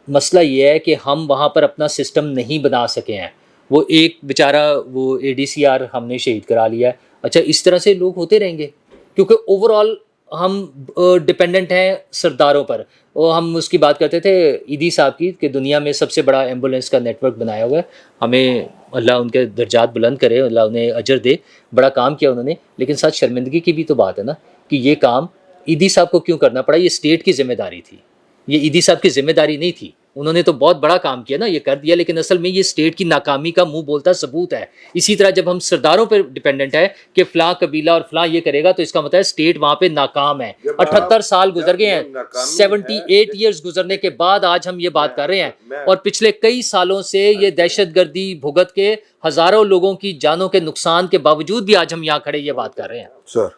مسئلہ یہ ہے کہ ہم وہاں پر اپنا سسٹم نہیں بنا سکے ہیں. وہ ایک بیچارہ وہ ADCR ہم نے شہید کرا لیا ہے. اچھا اس طرح سے لوگ ہوتے رہیں گے کیونکہ اوور آل ہم ڈپینڈنٹ ہیں سرداروں پر. وہ ہم اس کی بات کرتے تھے ایدی صاحب کی کہ دنیا میں سب سے بڑا ایمبولینس کا نیٹ ورک بنایا ہوا ہے. ہمیں اللہ ان کے درجات بلند کرے، اللہ انہیں اجر دے، بڑا کام کیا انہوں نے. لیکن ساتھ شرمندگی کی بھی تو بات ہے نا کہ یہ کام ایدی صاحب کو کیوں کرنا پڑا. یہ اسٹیٹ کی ذمہ داری تھی، یہ ایدی صاحب کی ذمہ داری نہیں تھی. انہوں نے تو بہت بڑا کام کیا نا، یہ کر دیا، لیکن اصل میں یہ اسٹیٹ کی ناکامی کا منہ بولتا ثبوت ہے. اسی طرح جب ہم سرداروں پہ ڈپینڈنٹ ہے کہ فلاں قبیلہ اور فلاں یہ کرے گا تو اس کا مطلب ہے اسٹیٹ وہاں پہ ناکام ہے. 78 سال گزر گئے ہیں، 78 ایئرز گزرنے کے بعد آج ہم یہ بات کر رہے ہیں، اور پچھلے کئی سالوں سے یہ دہشت گردی بھگت کے ہزاروں لوگوں کی جانوں کے نقصان کے باوجود بھی آج ہم یہاں کھڑے یہ بات کر رہے ہیں. سر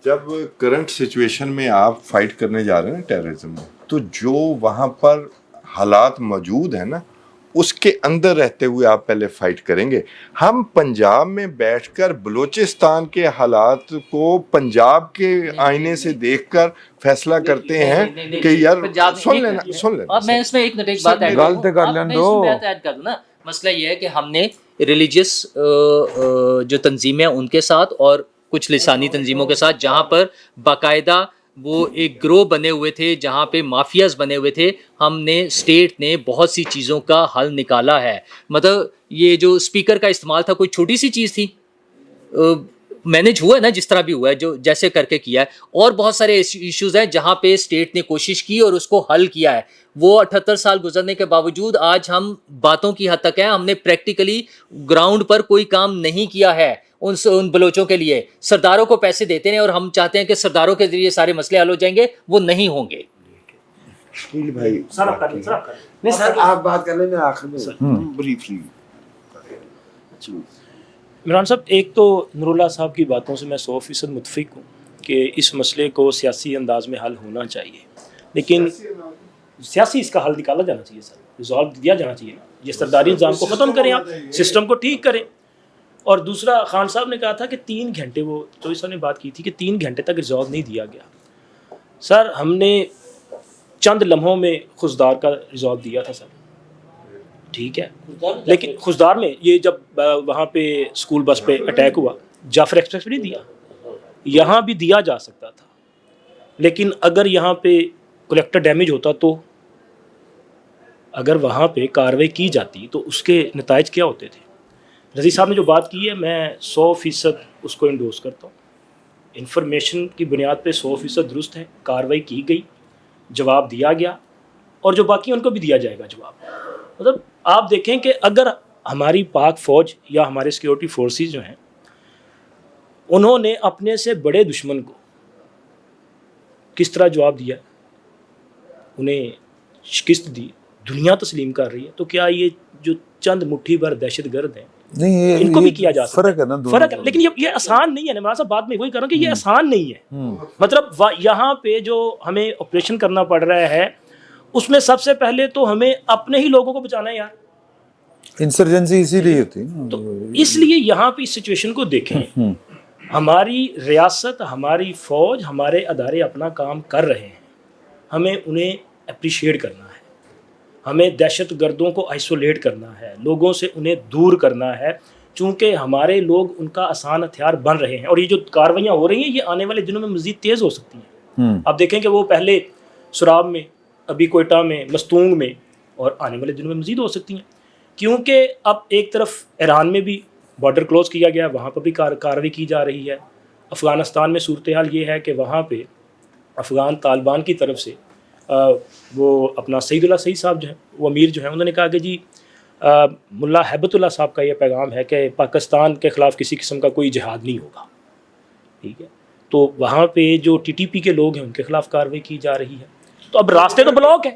جب کرنٹ سچویشن میں آپ فائٹ کرنے جا رہے ہیں ٹیررزم میں، تو جو وہاں پر حالات موجود ہیں نا اس کے اندر رہتے ہوئے آپ پہلے فائٹ کریں گے. ہم پنجاب میں بیٹھ کر بلوچستان کے حالات کو پنجاب کے آئینے سے دیکھ کر فیصلہ کرتے ہیں کہ یار سن لینا. میں اس میں ایک بات ایڈ کر دوں نا. مسئلہ یہ ہے کہ ہم نے ریلیجیس جو تنظیمیں ان کے ساتھ اور کچھ لسانی تنظیموں کے ساتھ جہاں پر باقاعدہ وہ ایک گروہ بنے ہوئے تھے، جہاں پہ مافیاز بنے ہوئے تھے، ہم نے اسٹیٹ نے بہت سی چیزوں کا حل نکالا ہے. مطلب یہ جو اسپیکر کا استعمال تھا کوئی چھوٹی سی چیز تھی، مینج ہوا ہے نا جس طرح بھی ہوا ہے، جو جیسے کر کے کیا ہے. اور بہت سارے ایشوز ہیں جہاں پہ اسٹیٹ نے کوشش کی اور اس کو حل کیا ہے. وہ 78 سال گزرنے کے باوجود آج ہم باتوں کی حد تک ہیں، ہم نے پریکٹیکلی گراؤنڈ پر کوئی کام نہیں کیا ہے. ان بلوچوں کے لیے سرداروں کو پیسے دیتے ہیں اور ہم چاہتے ہیں کہ سرداروں کے ذریعے سارے مسئلے حل ہو جائیں گے، وہ نہیں ہوں گے. بھائی نہیں سر آپ بات کر لیں، میں آخر میں بریفلی. عمران صاحب، ایک تو نور اللہ صاحب کی باتوں سے میں 100% متفق ہوں کہ اس مسئلے کو سیاسی انداز میں حل ہونا چاہیے، لیکن سیاسی اس کا حل نکالا جانا چاہیے سر، ریزالو دیا جانا چاہیے نا. یہ سرداری نظام کو ختم کریں، آپ سسٹم کو ٹھیک کریں. اور دوسرا خان صاحب نے کہا تھا کہ 3 گھنٹے، وہ چوہی صاحب نے بات کی تھی کہ 3 گھنٹے تک ریزالو نہیں دیا گیا. سر ہم نے چند لمحوں میں خزدار کا ریزالو دیا تھا سر، ٹھیک ہے، لیکن خزدار میں یہ جب وہاں پہ اسکول بس پہ اٹیک ہوا، جعفر ایکسپریس پہ نہیں دیا، یہاں بھی دیا جا سکتا تھا. لیکن اگر یہاں پہ کلیکٹر ڈیمیج ہوتا تو اگر وہاں پہ کارروائی کی جاتی تو اس کے نتائج کیا ہوتے تھے. رضی صاحب نے جو بات کی ہے میں 100% اس کو انڈورس کرتا ہوں. انفارمیشن کی بنیاد پہ 100% درست ہے، کارروائی کی گئی، جواب دیا گیا، اور جو باقی ان کو بھی دیا جائے گا جواب. مطلب آپ دیکھیں کہ اگر ہماری پاک فوج یا ہمارے سیکیورٹی فورسز جو ہیں انہوں نے اپنے سے بڑے دشمن کو کس طرح جواب دیا، انہیں شکست دی، دنیا تسلیم کر رہی ہے، تو کیا یہ جو چند مٹھی بھر دہشت گرد ہیں نہیں ان کو بھی کیا جا سکتا فرق ہے نا، فرق ہے. لیکن یہ آسان نہیں ہے. عمران صاحب بات میں وہی کر رہا ہوں کہ یہ آسان نہیں ہے. مطلب یہاں پہ جو ہمیں آپریشن کرنا پڑ رہا ہے اس میں سب سے پہلے تو ہمیں اپنے ہی لوگوں کو بچانا ہے یار. انسرجنسی اسی لیے ہوتی ہے تو اس لیے یہاں پہ اس سچویشن کو دیکھیں، ہماری ریاست، ہماری فوج، ہمارے ادارے اپنا کام کر رہے ہیں، ہمیں انہیں اپریشیٹ کرنا ہے. ہمیں دہشت گردوں کو آئسولیٹ کرنا ہے، لوگوں سے انہیں دور کرنا ہے، چونکہ ہمارے لوگ ان کا آسان ہتھیار بن رہے ہیں. اور یہ جو کارروائیاں ہو رہی ہیں یہ آنے والے دنوں میں مزید تیز ہو سکتی ہیں. آپ دیکھیں کہ وہ پہلے سراب میں، ابھی کوئٹہ میں، مستونگ میں، اور آنے والے دنوں میں مزید ہو سکتی ہیں. کیونکہ اب ایک طرف ایران میں بھی بارڈر کلوز کیا گیا، وہاں پر بھی کارروائی کی جا رہی ہے. افغانستان میں صورتحال یہ ہے کہ وہاں پہ افغان طالبان کی طرف سے وہ اپنا سعید اللہ سعید صاحب جو ہیں، وہ امیر جو ہیں، انہوں نے کہا کہ جی ملا ہیبت اللہ صاحب کا یہ پیغام ہے کہ پاکستان کے خلاف کسی قسم کا کوئی جہاد نہیں ہوگا. ٹھیک ہے، تو وہاں پہ جو TTP کے لوگ ہیں ان کے خلاف کارروائی کی جا رہی ہے. تو اب راستے تو بلاک ہیں.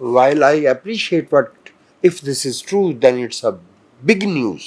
while I appreciate what if this is true then it's a big news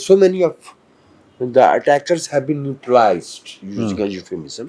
so many of the attackers have been neutralized using a euphemism।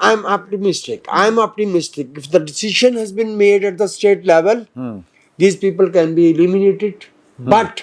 I'm optimistic if the decision has been made at the state level, these people can be eliminated, but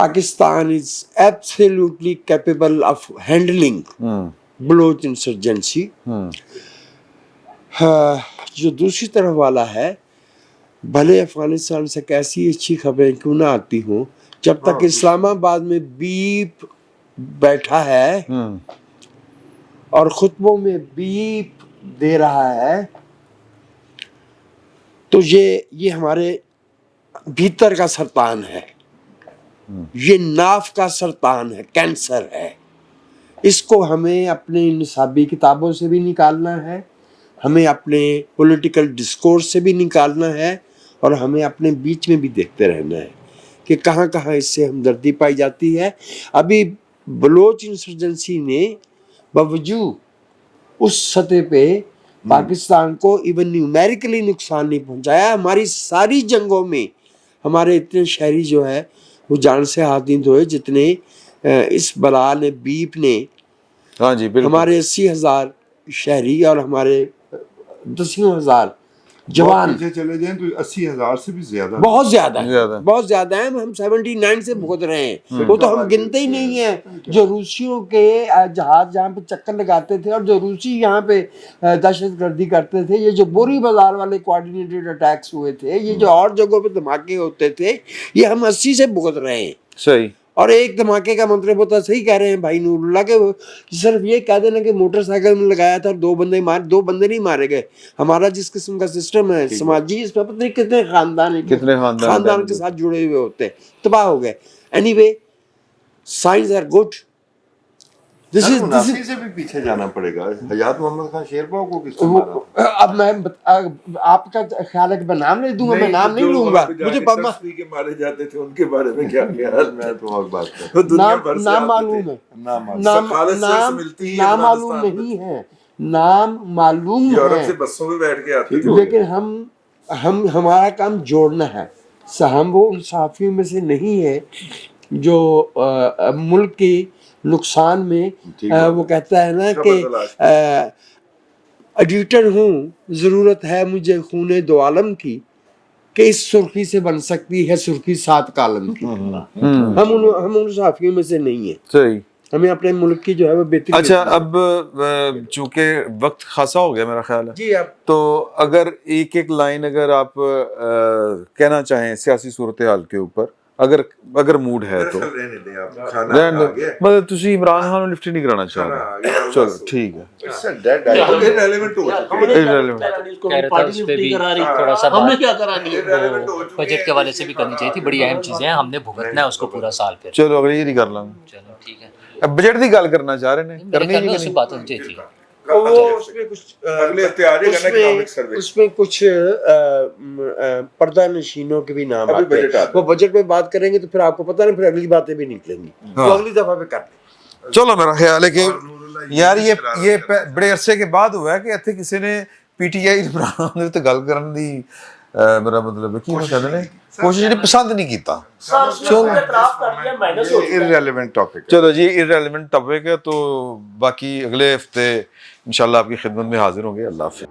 Pakistan is absolutely capable of handling Baloch insurgency. جو دوسری طرف والا ہے، بھلے افغانستان سے کیسی اچھی خبریں کیوں نہ آتی ہوں، جب تک اسلام آباد میں بیپ بیٹھا ہے اور خطبوں میں بیپ دے رہا ہے، تو یہ ہمارے بھیتر کا سرطان ہے، یہ ناف کا سرطان ہے، کینسر ہے. اس کو ہمیں اپنے نصابی کتابوں سے بھی نکالنا ہے، ہمیں اپنے پولیٹیکل ڈسکورس سے بھی نکالنا ہے، اور ہمیں اپنے بیچ میں بھی دیکھتے رہنا ہے کہ کہاں کہاں اس سے ہمدردی پائی جاتی ہے. ابھی بلوچ انسرجنسی نے باوجود اس سطح پہ پاکستان کو ایون نیومیریکلی نقصان نہیں پہنچایا. ہماری ساری جنگوں میں ہمارے اتنے شہری جو ہے وہ جان سے ہاتھ نہیں دھوئے جتنے اس بلا نے، بیپ نے. ہاں جی بالکل. ہمارے 80,000 شہری اور ہمارے 10,000 جوان چلے جائیں تو 80,000 سے بھی زیادہ، بہت زیادہ ہیں، بہت زیادہ ہیں. ہم 79 سے بھگت رہے ہیں، وہ تو ہم گنتے ہی نہیں ہیں. جو روسیوں کے جہاز جہاں پہ چکر لگاتے تھے اور جو روسی یہاں پہ دہشت گردی کرتے تھے، یہ جو بوری بازار والے کوآرڈینیٹڈ اٹیکس ہوئے تھے، یہ جو اور جگہوں پہ دھماکے ہوتے تھے، یہ ہم 80 سے بھگت رہے ہیں. صحیح. اور ایک دھماکے کا مطلب ہوتا ہے، صحیح کہہ رہے ہیں بھائی نور اللہ، کہ صرف یہ کہہ دینا کہ موٹر سائیکل میں لگایا تھا اور دو بندے نہیں مارے گئے. ہمارا جس قسم کا سسٹم ہے سماجی، اس میں پتہ نہیں کتنے خاندان کے ساتھ جڑے ہوئے ہوتے ہیں، تباہ ہو گئے. Anyway science are good. سے بھی پیچھے جانا پڑے گا. حیات محمد خان شیرپا کو کس نے مارا؟ اب میں آپ کا خیال ہے کہ میں نام نہیں دوں گا، میں نام نہیں لوں گا. مجھے کے مارے جاتے تھے ان کے بارے میں کیا خیال؟ میں تو اور بات کروں. نام معلوم ہے، نام معلوم نہیں ہے، نام معلوم یورپ ہے، سے بسوں میں بیٹھ کے آتے تھے. لیکن ہمارا کام جوڑنا ہے. ہم وہ ان صحافیوں میں سے نہیں ہے جو ملک کی نقصان میں وہ کہتا ہے نا کہ ایڈیٹر ہوں، ضرورت ہے مجھے خون دو عالم کی، کہ اس سرخی سے بن سکتی ہے سرخی 7 کالم کی. ہم ان صحافیوں میں سے نہیں ہیں. صحیح. ہمیں اپنے ملک کی جو ہے وہ بہتری. اچھا اب چونکہ وقت خاصا ہو گیا میرا خیال ہے، جی، اب تو اگر ایک لائن اگر آپ کہنا چاہیں سیاسی صورتحال کے اوپر، اگر موڈ ہے تو مطلب تسی عمران خان کو لفٹ نہیں کرانا چاہ رہے. چلو ٹھیک ہے. بجٹ کے حوالے سے بھی کرنی چاہیے تھی، بڑی اہم چیزیں ہیں، ہم نے بھگتنا ہے اس کو پورا سال. پھر چلو اگلی یہ نہیں کر لوں. چلو ٹھیک ہے. اب بجٹ کی گل کرنا چاہ رہے ہیں، کرنی ہے اس سے بات ہونی چاہیے تھی. اس میں کچھ پردہ نشینوں کے بھی نام آتے ہیں. وہ بجٹ میں بات کریں گے تو پھر آپ کو پتہ نہیں، پھر اگلی باتیں بھی نکلیں گی، تو اگلی دفعہ پہ کر لیں. چلو میرا خیال ہے کہ یار یہ بڑے عرصے کے بعد ہوا ہے کہ اتنے کسی نے پی ٹی آئی عمران تے گل کرن دی میرا مطلب ہے کہ کوشش نہیں پسند نہیں کیتا. چلو جی ارریلیونٹ ٹاپک ہے، تو باقی اگلے ہفتے انشاءاللہ آپ کی خدمت میں حاضر ہوں گے. اللہ حافظ.